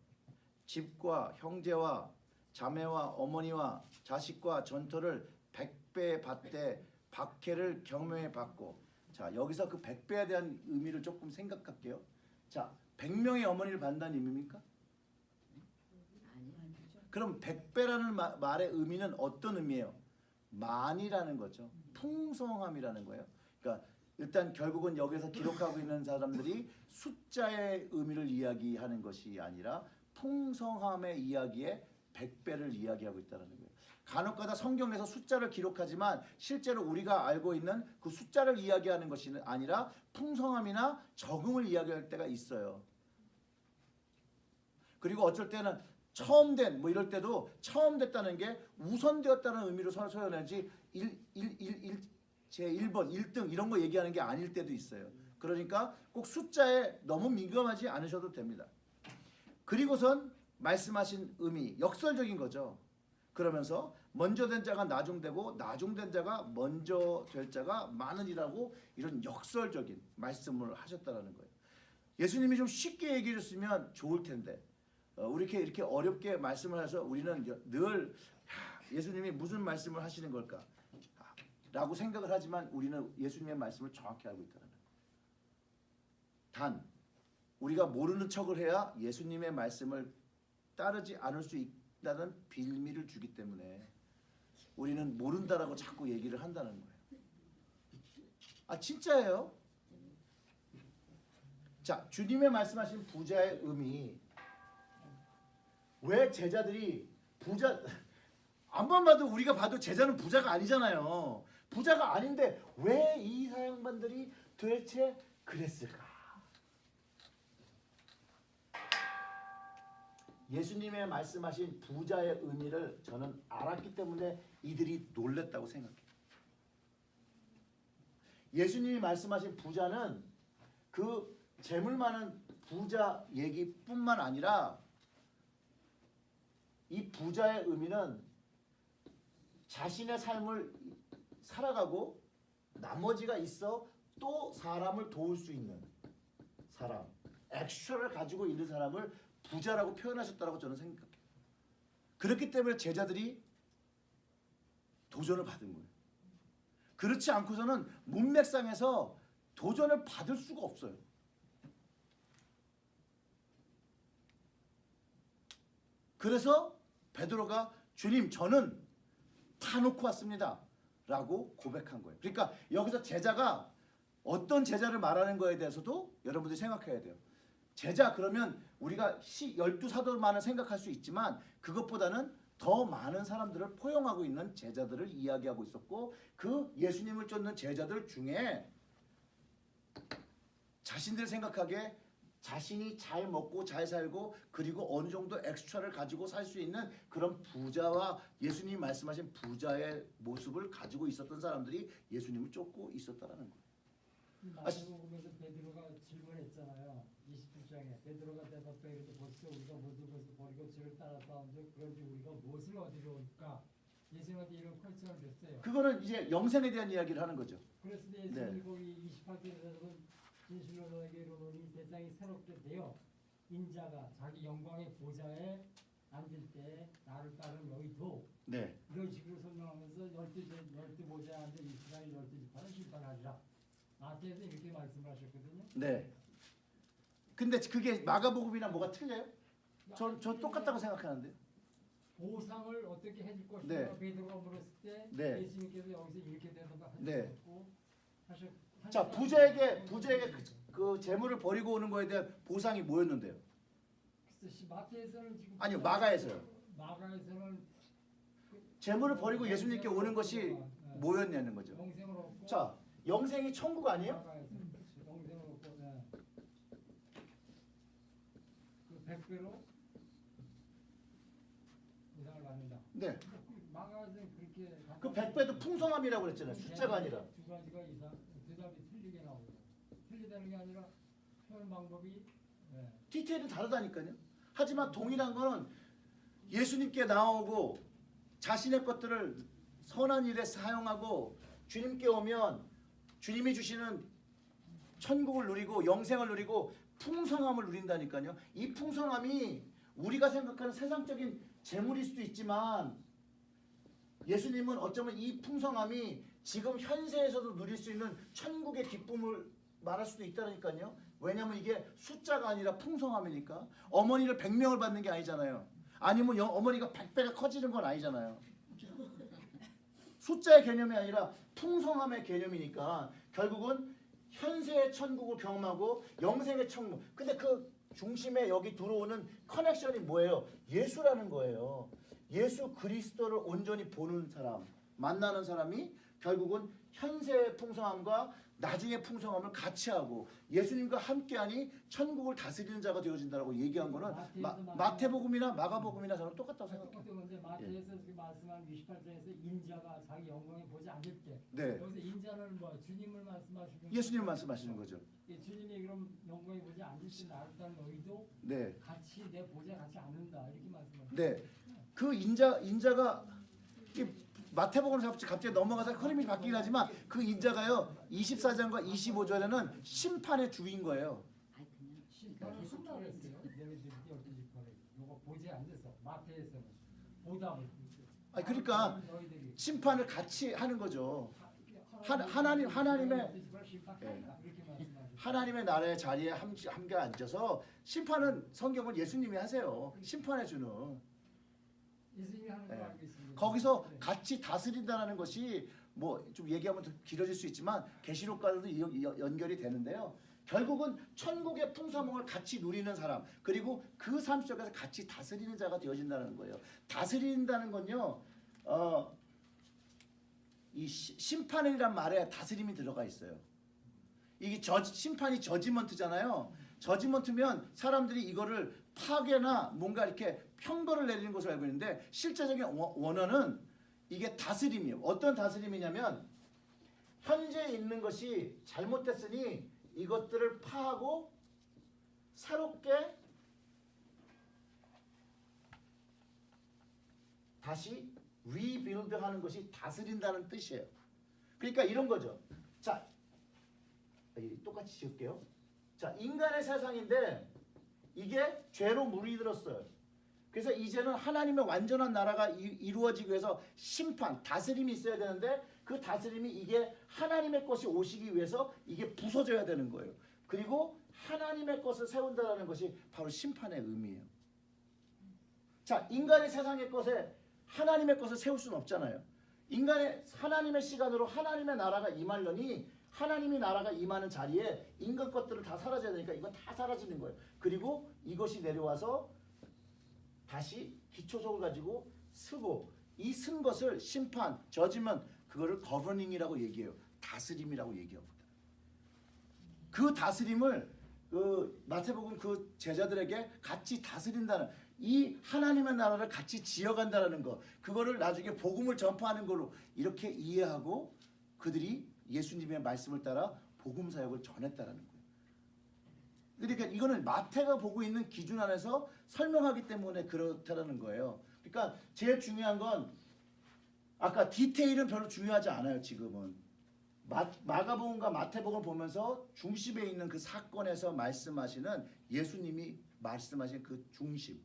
집과 형제와 자매와 어머니와 자식과 전투를 100배 받되 박해를 경멸해 받고. 자, 여기서 그 100배에 대한 의미를 조금 생각할게요. 자, 100명의 어머니를 받는다는 의미입니까?
아니
그럼 100배라는 말의 의미는 어떤 의미예요? 많이라는 거죠. 풍성함이라는 거예요. 그러니까 일단 결국은 여기서 기록하고 있는 사람들이 숫자의 의미를 이야기하는 것이 아니라 풍성함의 이야기에 100배를 이야기하고 있다는 거예요. 간혹가다 성경에서 숫자를 기록하지만 실제로 우리가 알고 있는 그 숫자를 이야기하는 것이 아니라 풍성함이나 적응을 이야기할 때가 있어요. 그리고 어쩔 때는 처음 된 뭐 이럴 때도 처음 됐다는 게 우선되었다는 의미로 소연하지 제 1번 1등 이런 거 얘기하는 게 아닐 때도 있어요. 그러니까 꼭 숫자에 너무 민감하지 않으셔도 됩니다. 그리고선 말씀하신 의미 역설적인 거죠. 그러면서 먼저 된 자가 나중되고 나중된 자가 먼저 될 자가 많으리라고 이런 역설적인 말씀을 하셨다는 거예요. 예수님이 좀 쉽게 얘기해 줬으면 좋을 텐데 우리 이렇게 어렵게 말씀을 해서 우리는 늘 예수님이 무슨 말씀을 하시는 걸까? 라고 생각을 하지만 우리는 예수님의 말씀을 정확히 알고 있다는 거예요. 단 우리가 모르는 척을 해야 예수님의 말씀을 따르지 않을 수 있다는 빌미를 주기 때문에 우리는 모른다라고 자꾸 얘기를 한다는 거예요. 아 진짜예요. 자, 주님의 말씀하신 부자의 의미, 왜 제자들이 부자, 안만 봐도 우리가 봐도 제자는 부자가 아니잖아요. 부자가 아닌데 왜 이 사양반들이 도대체 그랬을까? 예수님의 말씀하신 부자의 의미를 저는 알았기 때문에 이들이 놀랬다고 생각해요. 예수님이 말씀하신 부자는 그 재물 많은 부자 얘기뿐만 아니라 이 부자의 의미는 자신의 삶을 살아가고 나머지가 있어 또 사람을 도울 수 있는 사람, 액션을 가지고 있는 사람을 부자라고 표현하셨다고 저는 생각해요. 그렇기 때문에 제자들이 도전을 받은 거예요. 그렇지 않고서는 문맥상에서 도전을 받을 수가 없어요. 그래서 베드로가 주님 저는 다 놓고 왔습니다 라고 고백한 거예요. 그러니까 여기서 제자가 어떤 제자를 말하는 거에 대해서도 여러분들이 생각해야 돼요. 제자 그러면 우리가 12사도만을 생각할 수 있지만 그것보다는 더 많은 사람들을 포용하고 있는 제자들을 이야기하고 있었고 그 예수님을 쫓는 제자들 중에 자신들 생각하기에 자신이 잘 먹고 잘 살고 그리고 어느 정도 엑스트라를 가지고 살 수 있는 그런 부자와 예수님이 말씀하신 부자의 모습을 가지고 있었던 사람들이 예수님을 쫓고 있었다는 거예요.
마태복음에서 베드로가 질문했잖아요. 27장에 베드로가 대답해 이르되 벌써 우리가 모든 것을 버리고 주를 따랐사온즉 그런지 우리가 무엇을 얻으려 올까? 예수님한테 이런 퀘스천을 냈어요.
그거는 이제 영생에 대한 이야기를 하는 거죠.
그래서
네.
예수님이 거기 28절에서는 진실로 너에게 이르노니 세상이 새롭게 되어 인자가 자기 영광의 보좌에 앉을 때 나를 따른 너희도
네. 이런
이런 식으로 설명하면서 열두 보좌에 앉아 이스라엘 12지파를 심판하리라. 마태에서 이렇게 말씀을 하셨거든요.
네. 근데 그게 마가복음이랑 뭐가 틀려요? 전 똑같다고 생각하는데.
보상을 어떻게 해줄 것인가
네.
베드로가 물었을 때
네.
예수님께서 여기서 이렇게 되는가
네.
하셨고
자, 부자에게 그 재물을 버리고 오는 거에 대한 보상이 뭐였는데요?
마태에서는 지금
아니요, 마가에서요.
마가에서는
재물을 버리고 예수님께 오는 것이 뭐였냐는 거죠.
영생을 얻고
자, 영생이 천국 아니에요?
마가에서 영생을 얻고 그 100배로 이상을 받는다.
네.
마가에서는 그렇게
그 100배도 풍성함이라고 그랬잖아요. 숫자가 아니라.
두 가지가 이상 대답이 틀리게 나오고 틀리다는 게 아니라 표현 방법이
디테일은 다르다니까요. 하지만 동일한 거는 예수님께 나오고 자신의 것들을 선한 일에 사용하고 주님께 오면 주님이 주시는 천국을 누리고 영생을 누리고 풍성함을 누린다니까요. 이 풍성함이 우리가 생각하는 세상적인 재물일 수도 있지만 예수님은 어쩌면 이 풍성함이 지금 현세에서도 누릴 수 있는 천국의 기쁨을 말할 수도 있다니까요. 왜냐하면 이게 숫자가 아니라 풍성함이니까. 어머니를 100명을 받는 게 아니잖아요. 아니면 어머니가 100배가 커지는 건 아니잖아요. 숫자의 개념이 아니라 풍성함의 개념이니까 결국은 현세의 천국을 경험하고 영생의 천국. 근데 그 중심에 여기 들어오는 커넥션이 뭐예요? 예수라는 거예요. 예수 그리스도를 온전히 보는 사람, 만나는 사람이 결국은 현세의 풍성함과 나중의 풍성함을 같이 하고 예수님과 함께하니 천국을 다스리는 자가 되어진다라고 얘기한 거는 마태복음이나 마가복음이나 저는 똑같다고 생각해요.
근데 마태에서 지금 말씀한 28장에서 인자가 자기 영광에 보지 않을 때
네.
여기서 인자는 뭐 주님을 말씀하시는
예수님 말씀하시는 거죠.
주님이 그럼 영광에 보지 않을 때 나를 따른 너희도
네.
같이 내 보좌에 같이 앉는다 이렇게 말씀하시는
네. 그 인자가 마태복음을 갑자기 넘어가서 흐름이 바뀌긴 하지만 그 인자가요 24장과 25절에는 심판의 주인 거예요.
아이 그냥
심판을 한다고 했어요. 너희들이 12지파를 요거 보좌에 앉아서 마태에서는 보답을
아니 그러니까 심판을 같이 하는 거죠. 하나님의 나라의 자리에 함께 앉아서 심판은 성경은 예수님이 하세요. 심판해 주는.
예수님이 하는 걸 알고 있습니다.
거기서 같이 다스린다는 것이 뭐 좀 얘기하면 더 길어질 수 있지만 계시록과도 연결이 되는데요. 결국은 천국의 풍성함을 같이 누리는 사람 그리고 그 삶 속에서 같이 다스리는 자가 되어진다는 거예요. 다스린다는 건요. 이 심판이란 말에 다스림이 들어가 있어요. 이게 심판이 저지먼트잖아요. 저지먼트면 사람들이 이거를 파괴나 뭔가 이렇게 평벌을 내리는 것을 알고 있는데 실제적인 원어는 이게 다스림이에요. 어떤 다스림이냐면 현재 있는 것이 잘못됐으니 이것들을 파하고 새롭게 다시 리빌드하는 것이 다스린다는 뜻이에요. 그러니까 이런 거죠. 자, 똑같이 지을게요. 자, 인간의 세상인데 이게 죄로 물들었어요. 그래서 이제는 하나님의 완전한 나라가 이루어지기 위해서 심판, 다스림이 있어야 되는데 그 다스림이 이게 하나님의 것이 오시기 위해서 이게 부서져야 되는 거예요. 그리고 하나님의 것을 세운다는 것이 바로 심판의 의미예요. 자, 인간의 세상의 것에 하나님의 것을 세울 수는 없잖아요. 하나님의 시간으로 하나님의 나라가 임하려니 하나님의 나라가 임하는 자리에 인간 것들은 다 사라져야 되니까 이건 다 사라지는 거예요. 그리고 이것이 내려와서 다시 기초석을 가지고 쓰고 이 쓴 것을 심판, 저지면 그거를 거버닝이라고 얘기해요. 다스림이라고 얘기합니다. 그 다스림을 마태복음 그 제자들에게 같이 다스린다는 이 하나님의 나라를 같이 지어간다는 거 그거를 나중에 복음을 전파하는 걸로 이렇게 이해하고 그들이 예수님의 말씀을 따라 복음 사역을 전했다라는 거예요. 그러니까 이거는 마태가 보고 있는 기준 안에서 설명하기 때문에 그렇다라는 거예요. 그러니까 제일 중요한 건 아까 디테일은 별로 중요하지 않아요. 지금은 마가복음과 마태복음을 보면서 중심에 있는 그 사건에서 말씀하시는 예수님이 말씀하신 그 중심,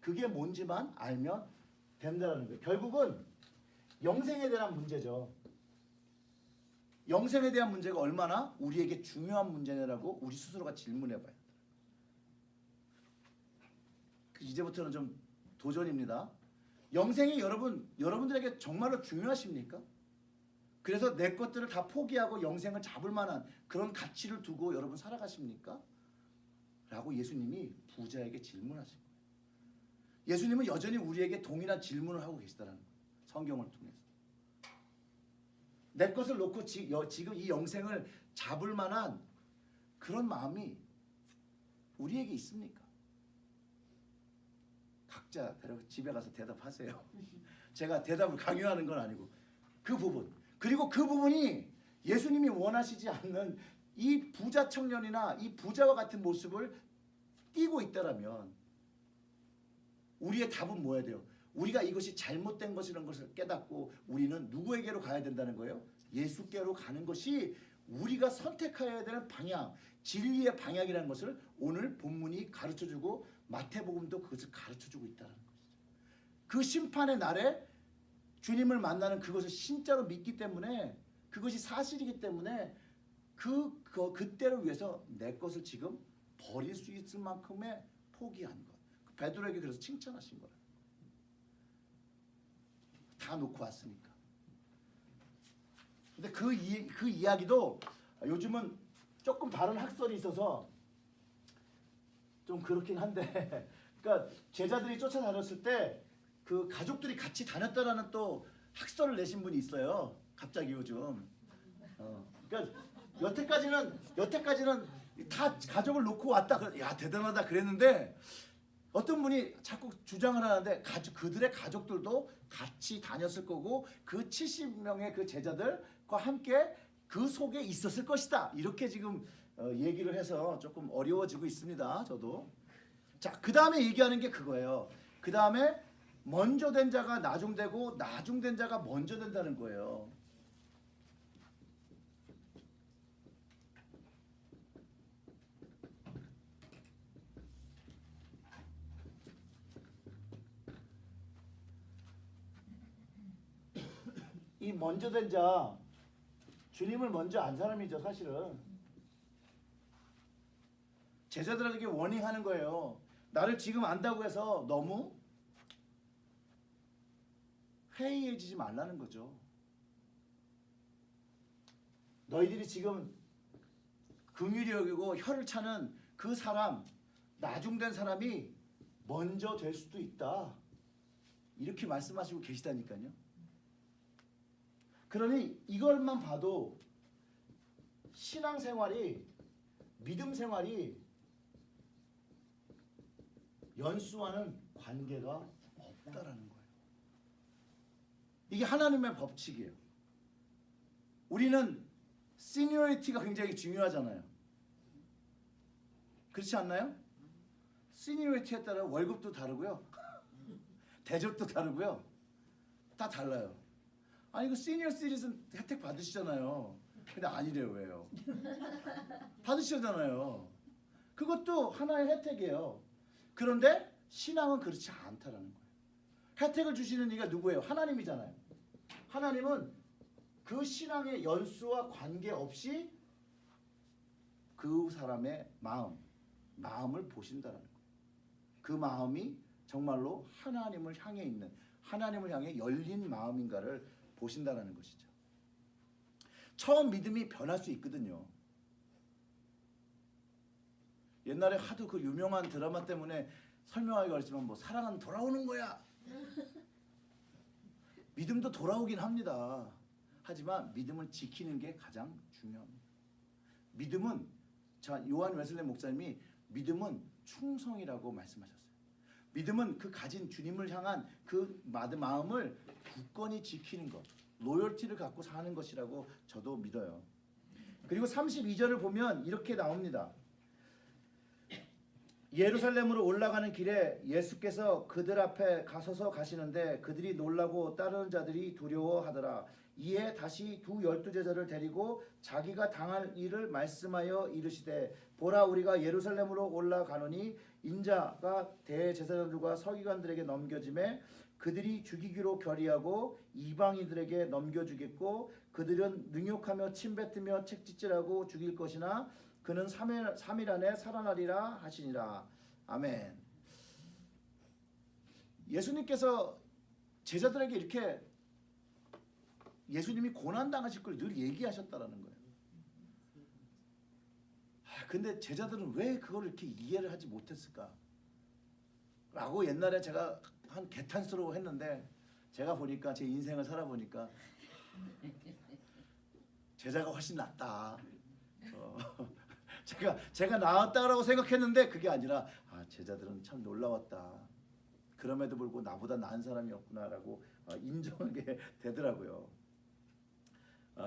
그게 뭔지만 알면 된다는 거예요. 결국은 영생에 대한 문제죠. 영생에 대한 문제가 얼마나 우리에게 중요한 문제냐라고 우리 스스로가 질문해봐요. 이제부터는 좀 도전입니다. 영생이 여러분들에게 정말로 중요하십니까? 그래서 내 것들을 다 포기하고 영생을 잡을 만한 그런 가치를 두고 여러분 살아가십니까? 라고 예수님이 부자에게 질문하신 거예요. 예수님은 여전히 우리에게 동일한 질문을 하고 계시다는 거예요. 성경을 통해서. 내 것을 놓고 지금 이 영생을 잡을 만한 그런 마음이 우리에게 있습니까? 각자 집에 가서 대답하세요. 제가 대답을 강요하는 건 아니고 그 부분, 그리고 그 부분이 예수님이 원하시지 않는 이 부자 청년이나 이 부자와 같은 모습을 띠고 있다라면 우리의 답은 뭐야 돼요? 우리가 이것이 잘못된 것이라는 것을 깨닫고 우리는 누구에게로 가야 된다는 거예요? 예수께로 가는 것이 우리가 선택해야 되는 방향, 진리의 방향이라는 것을 오늘 본문이 가르쳐주고 마태복음도 그것을 가르쳐주고 있다는 것이죠. 그 심판의 날에 주님을 만나는 그것을 진짜로 믿기 때문에, 그것이 사실이기 때문에 그때를 위해서 내 것을 지금 버릴 수 있을 만큼의 포기한 것. 베드로에게 그래서 칭찬하신 거예요. 다 놓고 왔으니까. 근데 그 이야기도 요즘은 조금 다른 학설이 있어서 좀 그렇긴 한데, 그러니까 제자들이 쫓아다녔을 때 그 가족들이 같이 다녔다라는 또 학설을 내신 분이 있어요. 갑자기 요즘. 그러니까 여태까지는 다 가족을 놓고 왔다. 야, 대단하다 그랬는데 어떤 분이 자꾸 주장을 하는데 그들의 가족들도 같이 다녔을 거고 그 70명의 그 제자들과 함께 그 속에 있었을 것이다. 이렇게 지금 얘기를 해서 조금 어려워지고 있습니다. 저도. 자, 그 다음에 얘기하는 게 그거예요. 그 다음에 먼저 된 자가 나중되고 나중된 자가 먼저 된다는 거예요. 이 먼저 된 자, 주님을 먼저 안 사람이죠, 사실은. 제자들에게 워닝하는 거예요. 나를 지금 안다고 해서 너무 회의해지지 말라는 거죠. 너희들이 지금 긍휼히 여기고 혀를 차는 그 사람, 나중된 사람이 먼저 될 수도 있다. 이렇게 말씀하시고 계시다니까요. 그러니 이것만 봐도 신앙생활이, 믿음 생활이 연수와는 관계가 없다라는 거예요. 이게 하나님의 법칙이에요. 우리는 시니어리티가 굉장히 중요하잖아요. 그렇지 않나요? 시니어리티에 따라 월급도 다르고요. 대접도 다르고요. 다 달라요. 아니 그 시니어 시리즌 혜택 받으시잖아요. 근데 아니래요. 왜요? 받으시잖아요. 그것도 하나의 혜택이에요. 그런데 신앙은 그렇지 않다라는 거예요. 혜택을 주시는 이가 누구예요? 하나님이잖아요. 하나님은 그 신앙의 연수와 관계없이 그 사람의 마음을 보신다라는 거예요. 그 마음이 정말로 하나님을 향해 있는, 하나님을 향해 열린 마음인가를 보신다라는 것이죠. 처음 믿음이 변할 수 있거든요. 옛날에 하도 그 유명한 드라마 때문에 설명하기가 어렵지만 뭐 사랑은 돌아오는 거야. 믿음도 돌아오긴 합니다. 하지만 믿음을 지키는 게 가장 중요합니다. 믿음은, 자, 요한 웨슬리 목사님이 믿음은 충성이라고 말씀하셨어요. 믿음은 그 가진 주님을 향한 그 마음을 굳건히 지키는 것, 로열티를 갖고 사는 것이라고 저도 믿어요. 그리고 32절을 보면 이렇게 나옵니다. 예루살렘으로 올라가는 길에 예수께서 그들 앞에 가서서 가시는데 그들이 놀라고 따르는 자들이 두려워하더라. 이에 다시 두 12제자를 데리고 자기가 당할 일을 말씀하여 이르시되 보라 우리가 예루살렘으로 올라가노니 인자가 대제사장들과 서기관들에게 넘겨짐에 그들이 죽이기로 결의하고 이방인들에게 넘겨주겠고 그들은 능욕하며 침뱉으며 책짓질하고 죽일 것이나 그는 3일 안에 살아나리라 하시니라. 아멘. 예수님께서 제자들에게 이렇게 예수님이 고난당하실 걸 늘 얘기하셨다라는 거예요. 근데 제자들은 왜 그걸 이렇게 이해를 하지 못했을까? 라고 옛날에 제가 한 개탄스러워 했는데 제가 보니까 제 인생을 살아보니까 제자가 훨씬 낫다. 제가 나았다라고 생각했는데 그게 아니라 제자들은 참 놀라웠다. 그럼에도 불구하고 나보다 나은 사람이었구나라고 인정하게 되더라고요.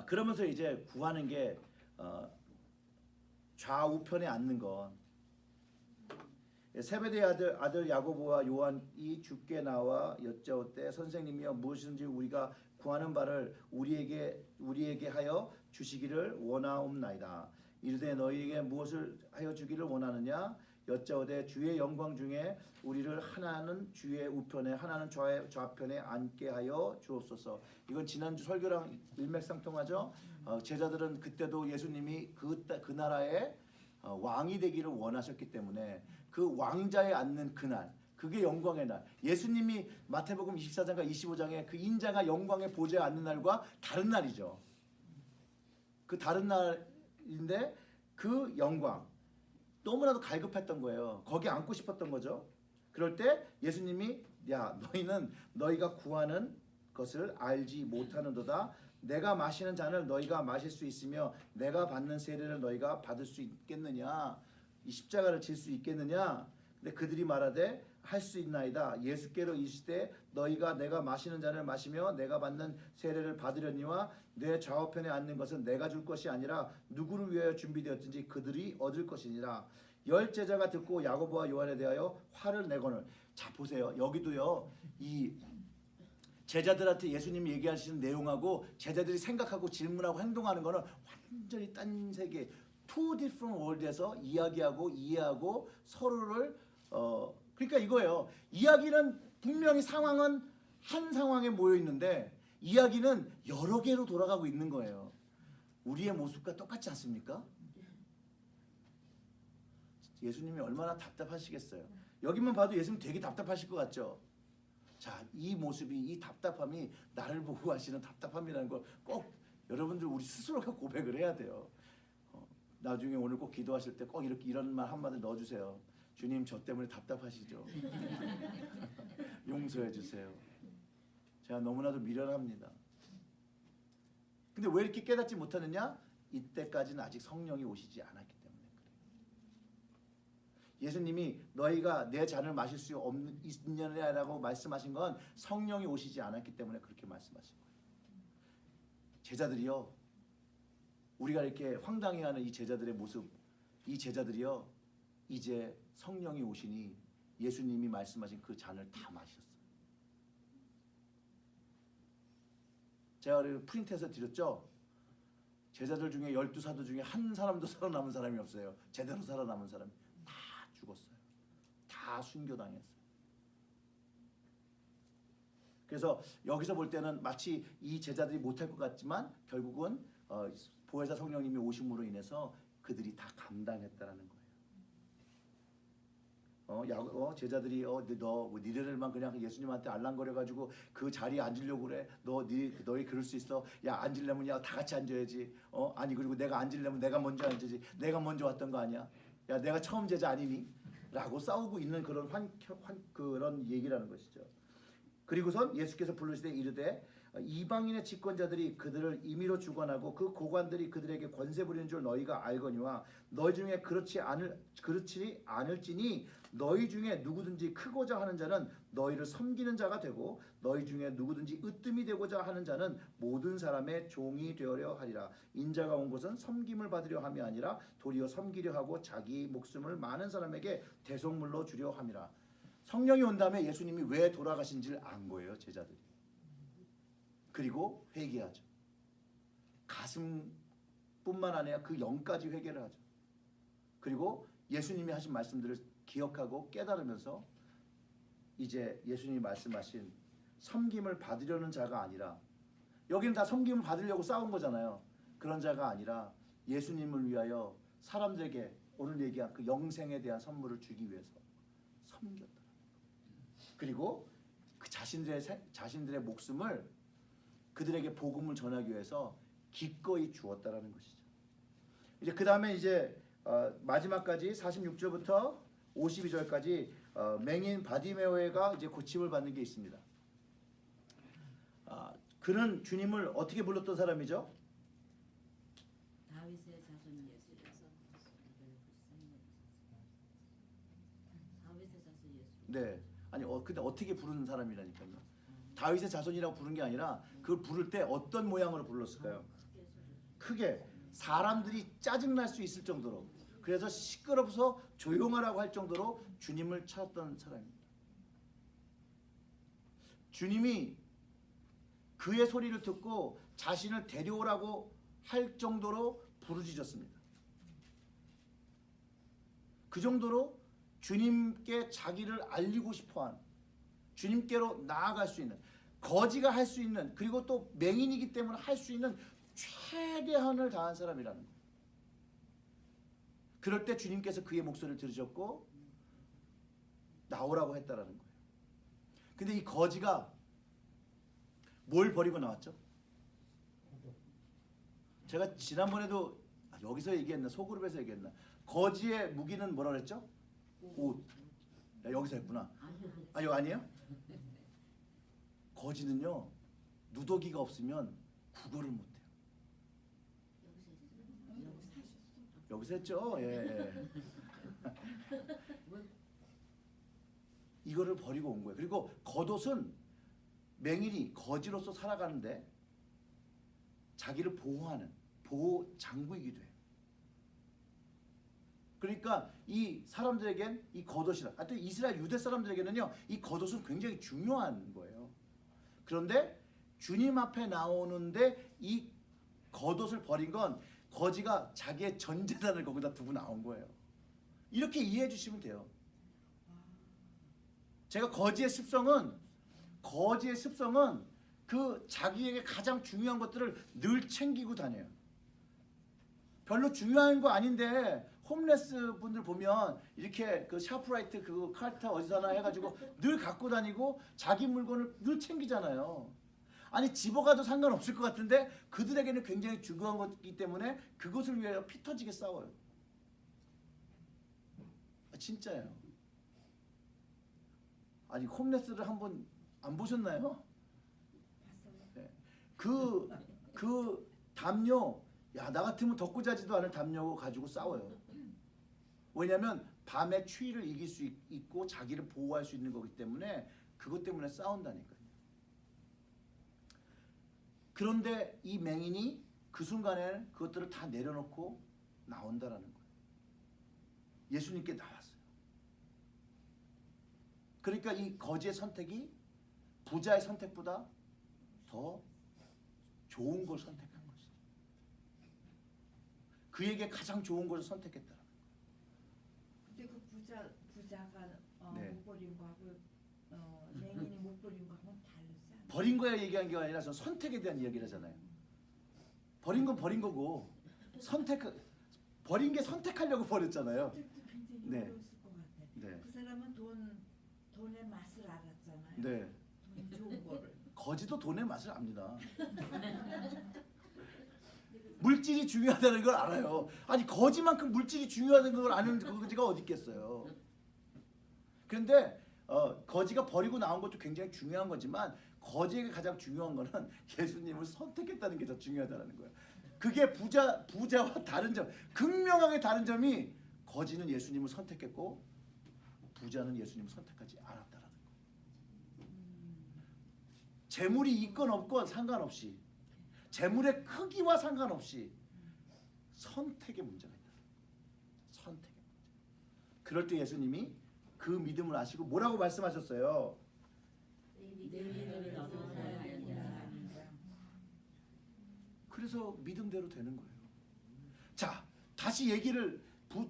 그러면서 이제 구하는 게 좌우편에 앉는 것. 세베대의 아들 야고보와 요한이 주께 나와 여짜오되 선생님이여 무엇이든지 우리가 구하는 바를 우리에게 하여 주시기를 원하옵나이다. 이르되 너희에게 무엇을 하여 주기를 원하느냐 여짜오되 주의 영광 중에 우리를 하나는 주의 우편에 하나는 좌편에 앉게 하여 주옵소서. 이건 지난주 설교랑 일맥상통하죠. 제자들은 그때도 예수님이 그 나라의 왕이 되기를 원하셨기 때문에 그 왕자에 앉는 그날 그게 영광의 날. 예수님이 마태복음 24장과 25장에 그 인자가 영광의 보좌에 앉는 날과 다른 날이죠. 그 다른 날인데 그 영광 너무나도 갈급했던 거예요. 거기 앉고 싶었던 거죠. 그럴 때 예수님이 야 너희는 너희가 구하는 것을 알지 못하는도다. 내가 마시는 잔을 너희가 마실 수 있으며 내가 받는 세례를 너희가 받을 수 있겠느냐? 이 십자가를 질 수 있겠느냐? 근데 그들이 말하되 할 수 있나이다. 예수께로 이르시되 너희가 내가 마시는 잔을 마시며 내가 받는 세례를 받으려니와 내 좌우편에 앉는 것은 내가 줄 것이 아니라 누구를 위하여 준비되었든지 그들이 얻을 것이니라. 10 제자가 듣고 야고보와 요한에 대하여 화를 내거늘. 자 보세요. 여기도요. 이 제자들한테 예수님이 얘기하시는 내용하고 제자들이 생각하고 질문하고 행동하는 거는 완전히 딴 세계 two different world에서 이야기하고 이해하고 서로를 그러니까 이거예요. 이야기는 분명히 상황은 한 상황에 모여 있는데 이야기는 여러 개로 돌아가고 있는 거예요. 우리의 모습과 똑같지 않습니까? 예수님이 얼마나 답답하시겠어요. 여기만 봐도 예수님 되게 답답하실 것 같죠. 자, 이 모습이 이 답답함이 나를 보고 하시는 답답함이라는 걸 꼭 여러분들 우리 스스로가 고백을 해야 돼요. 나중에 오늘 꼭 기도하실 때 꼭 이렇게 이런 말 한마디 넣어주세요. 주님 저 때문에 답답하시죠. 용서해 주세요. 제가 너무나도 미련합니다. 근데 왜 이렇게 깨닫지 못하느냐? 이때까지는 아직 성령이 오시지 않았기 때문에 그래요. 예수님이 너희가 내 잔을 마실 수 있느냐라고 말씀하신 건 성령이 오시지 않았기 때문에 그렇게 말씀하신 거예요. 제자들이요. 우리가 이렇게 황당해하는 이 제자들의 모습, 이 제자들이요. 이제 성령이 오시니 예수님이 말씀하신 그 잔을 다 마셨어요. 제가 프린트해서 드렸죠. 제자들 중에 12사도 중에 한 사람도 살아남은 사람이 없어요. 제대로 살아남은 사람이 다 죽었어요. 다 순교당했어요. 그래서 여기서 볼 때는 마치 이 제자들이 못할 것 같지만 결국은 보혜사 성령님이 오심으로 인해서 그들이 다 감당했다라는 거예요. 제자들이 니네들만 그냥 예수님한테 알랑거려가지고 그 자리에 앉으려고 그래. 너희 그럴 수 있어. 야 앉으려면 다 같이 앉아야지. 아니 그리고 내가 앉으려면 내가 먼저 앉지. 내가 먼저 왔던 거 아니야? 야 내가 처음 제자 아니니? 라고 싸우고 있는 그런 그런 얘기라는 것이죠. 그리고선 예수께서 부르시되 이르되 이방인의 집권자들이 그들을 임의로 주관하고 그 고관들이 그들에게 권세 부리는 줄 너희가 알거니와 너희 중에 그렇지 않을지니 너희 중에 누구든지 크고자 하는 자는 너희를 섬기는 자가 되고 너희 중에 누구든지 으뜸이 되고자 하는 자는 모든 사람의 종이 되어려 하리라. 인자가 온 것은 섬김을 받으려 함이 아니라 도리어 섬기려 하고 자기 목숨을 많은 사람에게 대속물로 주려 함이라. 성령이 온 다음에 예수님이 왜 돌아가신지를 안 거예요, 제자들이. 그리고 회개하죠. 가슴뿐만 아니라 그 영까지 회개를 하죠. 그리고 예수님이 하신 말씀들을 기억하고 깨달으면서 이제 예수님이 말씀하신 섬김을 받으려는 자가 아니라, 여기는 다 섬김을 받으려고 싸운 거잖아요. 그런 자가 아니라 예수님을 위하여 사람들에게 오늘 얘기한 그 영생에 대한 선물을 주기 위해서 섬겼다. 그리고 그 자신들의 목숨을 그들에게 복음을 전하기 위해서 기꺼이 주었다라는 것이죠. 이제 그 다음에 이제 마지막까지 46절부터 52절까지 맹인 바디메오가 이제 고침을 받는 게 있습니다. 그는 주님을 어떻게 불렀던 사람이죠?
다윗의 자손 예수라서 다윗의 자손 예수.
네. 아니 근데 어떻게 부르는 사람이라니까요. 다윗의 자손이라고 부른 게 아니라 그걸 부를 때 어떤 모양으로 불렀을까요? 크게 사람들이 짜증날 수 있을 정도로, 그래서 시끄러워서 조용하라고 할 정도로 주님을 찾았던 사람입니다. 주님이 그의 소리를 듣고 자신을 데려오라고 할 정도로 부르짖었습니다. 그 정도로 주님께 자기를 알리고 싶어한, 주님께로 나아갈 수 있는, 거지가 할 수 있는, 그리고 또 맹인이기 때문에 할 수 있는 최대한을 다한 사람이라는 거예요. 그럴 때 주님께서 그의 목소리를 들으셨고 나오라고 했다라는 거예요. 근데 이 거지가 뭘 버리고 나왔죠? 제가 지난번에도 여기서 얘기했나, 소그룹에서 얘기했나, 거지의 무기는 뭐라 그랬죠? 옷. 야, 여기서 했구나. 여기 아니에요? 거지는요, 누더기가 없으면 국어를 못해요. 여기서 했죠? 예. 이거를 버리고 온 거예요. 그리고 겉옷은 맹인이 거지로서 살아가는데 자기를 보호하는 보호 장구이기도 해요. 그러니까 이 사람들에겐 이 겉옷이라, 하여튼 이스라엘 유대 사람들에게는요, 이 겉옷은 굉장히 중요한 거예요. 그런데 주님 앞에 나오는데 이 겉옷을 버린 건 거지가 자기의 전 재산을 거기다 두고 나온 거예요. 이렇게 이해해 주시면 돼요. 제가 거지의 습성은 그 자기에게 가장 중요한 것들을 늘 챙기고 다녀요. 별로 중요한 거 아닌데 홈레스 분들 보면 이렇게 그 샤프라이트 그 카르타 어디서나 해가지고 늘 갖고 다니고 자기 물건을 늘 챙기잖아요. 아니 집어가도 상관없을 것 같은데 그들에게는 굉장히 중요한 것이기 때문에 그것을 위하여 피 터지게 싸워요. 진짜예요. 아니 홈레스를 한번 안 보셨나요? 네. 그 담요, 야, 나 같으면 덮고 자지도 않을 담요 가지고 싸워요. 왜냐하면 밤에 추위를 이길 수 있고 자기를 보호할 수 있는 거기 때문에 그것 때문에 싸운다니까요. 그런데 이 맹인이 그 순간에 그것들을 다 내려놓고 나온다라는 거예요. 예수님께 나왔어요. 그러니까 이 거지의 선택이 부자의 선택보다 더 좋은 걸 선택한 것이죠. 그에게 가장 좋은 걸 선택했다.
근데 그 부자가
네.
못 버린 거하고 맹인이 못 버린 거하고는 다르지.
버린 거야 얘기한 게 아니라 전 선택에 대한 이야기를 하잖아요. 버린 건 버린 거고 버린 게 선택하려고 버렸잖아요.
선택도 굉장히
네.
어려웠을 것 같아.
네.
그 사람은 돈의 맛을 알았잖아요.
네.
돈 좋은 거를.
거지도 돈의 맛을 압니다. 물질이 중요하다는 걸 알아요. 아니 거지만큼 물질이 중요하다는 걸 아는 거지가 어디 있겠어요. 그런데 거지가 버리고 나온 것도 굉장히 중요한 거지만 거지에게 가장 중요한 거는 예수님을 선택했다는 게 더 중요하다는 거예요. 그게 부자와 다른 점, 극명하게 다른 점이 거지는 예수님을 선택했고 부자는 예수님을 선택하지 않았다라는 거예요. 재물이 있건 없건 상관없이, 재물의 크기와 상관없이 선택의 문제가 있다. 선택의 문제. 그럴 때 예수님이 그 믿음을 아시고 뭐라고 말씀하셨어요?
내 믿음이 너무 잘하느니라.
그래서 믿음대로 되는 거예요. 자, 다시 얘기를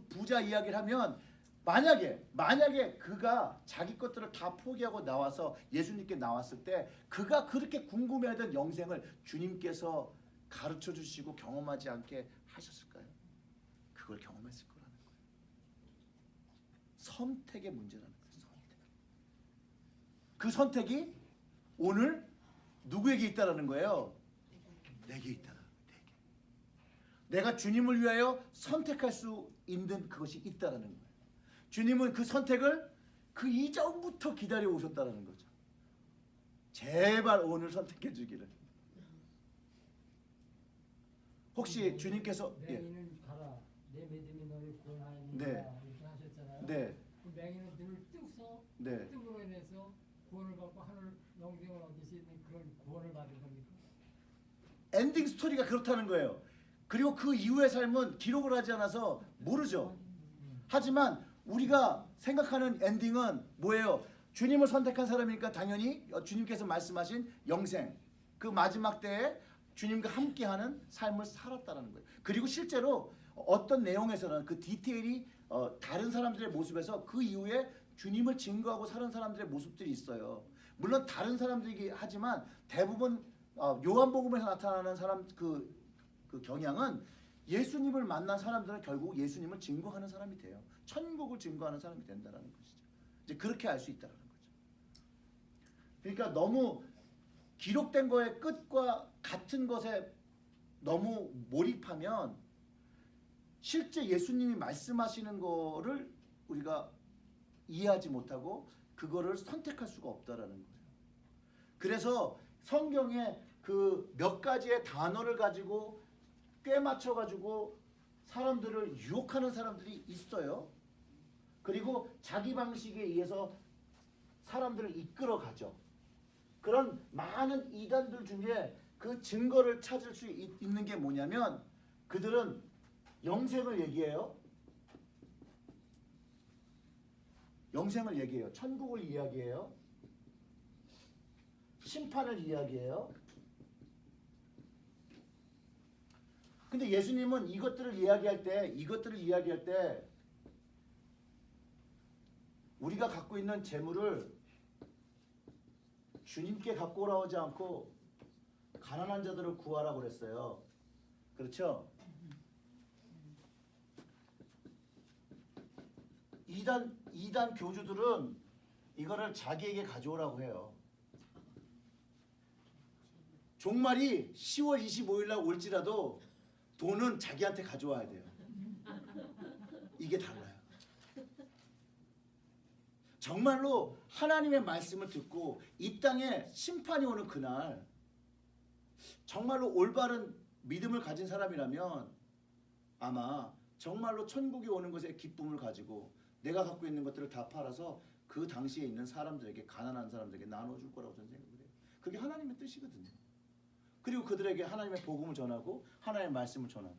부자 이야기를 하면 만약에 그가 자기 것들을 다 포기하고 나와서 예수님께 나왔을 때 그가 그렇게 궁금해하던 영생을 주님께서 가르쳐 주시고 경험하지 않게 하셨을까요? 그걸 경험했을 거라는 거예요. 선택의 문제라는 거예요. 선택. 그 선택이 오늘 누구에게 있다라는 거예요? 내게 있다. 내가 주님을 위하여 선택할 수 있는 그것이 있다라는 거예요. 주님은 그 선택을 그 이전부터 기다려 오셨다라는 거죠. 제발 오늘 선택해 주기를. 혹시 주님께서
맹인은 가라. 내 믿음이 너를 구원하였느니라.
네.
이렇게 하셨잖아요.
네,
그 맹인은 눈을 뜨서
네,
뜸으로 인해서 구원을 받고 하늘 영생을 얻을 수 있는 그런 구원을 받은 겁니까?
엔딩 스토리가 그렇다는 거예요. 그리고 그 이후의 삶은 기록을 하지 않아서 모르죠. 하지만 우리가 생각하는 엔딩은 뭐예요? 주님을 선택한 사람이니까 당연히 주님께서 말씀하신 영생, 그 마지막 때에 주님과 함께하는 삶을 살았다는 거예요. 그리고 실제로 어떤 내용에서는 그 디테일이 다른 사람들의 모습에서 그 이후에 주님을 증거하고 사는 사람들의 모습들이 있어요. 물론 다른 사람들이긴 하지만 대부분 요한복음에서 나타나는 사람 그 경향은 예수님을 만난 사람들은 결국 예수님을 증거하는 사람이 돼요. 천국을 증거하는 사람이 된다라는 것이죠. 이제 그렇게 알 수 있다라는 거죠. 그러니까 너무 기록된 거의 끝과 같은 것에 너무 몰입하면 실제 예수님이 말씀하시는 거를 우리가 이해하지 못하고 그거를 선택할 수가 없다라는 거예요. 그래서 성경에 그 몇 가지의 단어를 가지고 꽤 맞춰 가지고 사람들을 유혹하는 사람들이 있어요. 그리고 자기 방식에 의해서 사람들을 이끌어 가죠. 그런 많은 이단들 중에 그 증거를 찾을 수 있는 게 뭐냐면 그들은 영생을 얘기해요. 영생을 얘기해요. 천국을 이야기해요. 심판을 이야기해요. 근데 예수님은 이것들을 이야기할 때 우리가 갖고 있는 재물을 주님께 갖고 오라고 하지 않고 가난한 자들을 구하라고 그랬어요. 그렇죠? 이단 교주들은 이거를 자기에게 가져오라고 해요. 종말이 10월 25일 날 올지라도 돈은 자기한테 가져와야 돼요. 이게 달라요. 정말로 하나님의 말씀을 듣고 이 땅에 심판이 오는 그날 정말로 올바른 믿음을 가진 사람이라면 아마 정말로 천국에 오는 것에 기쁨을 가지고 내가 갖고 있는 것들을 다 팔아서 그 당시에 있는 사람들에게, 가난한 사람들에게 나눠줄 거라고 저는 생각을 해요. 그게 하나님의 뜻이거든요. 그리고 그들에게 하나님의 복음을 전하고 하나님의 말씀을 전하고,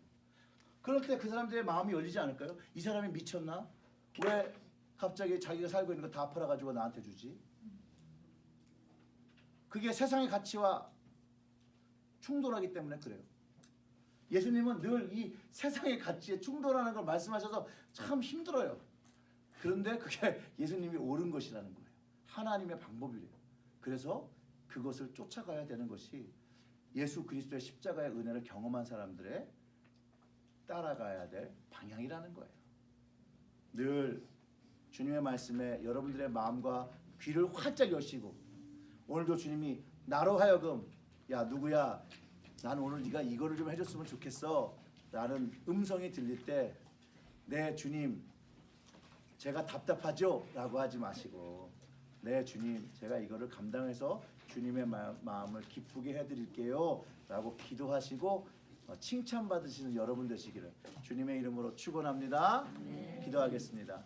그럴 때 그 사람들의 마음이 열리지 않을까요? 이 사람이 미쳤나? 왜 갑자기 자기가 살고 있는 거 다 팔아가지고 나한테 주지? 그게 세상의 가치와 충돌하기 때문에 그래요. 예수님은 늘 이 세상의 가치에 충돌하는 걸 말씀하셔서 참 힘들어요. 그런데 그게 예수님이 옳은 것이라는 거예요. 하나님의 방법이래요. 그래서 그것을 쫓아가야 되는 것이 예수 그리스도의 십자가의 은혜를 경험한 사람들의 따라가야 될 방향이라는 거예요. 늘 주님의 말씀에 여러분들의 마음과 귀를 활짝 여시고, 오늘도 주님이 나로 하여금 야 누구야, 난 오늘 네가 이거를 좀 해줬으면 좋겠어 라는 음성이 들릴 때 네 주님 제가 답답하죠? 라고 하지 마시고 네 주님 제가 이거를 감당해서 주님의 마음을 기쁘게 해드릴게요 라고 기도하시고 칭찬받으시는 여러분 되시기를 주님의 이름으로 축원합니다. 기도하겠습니다.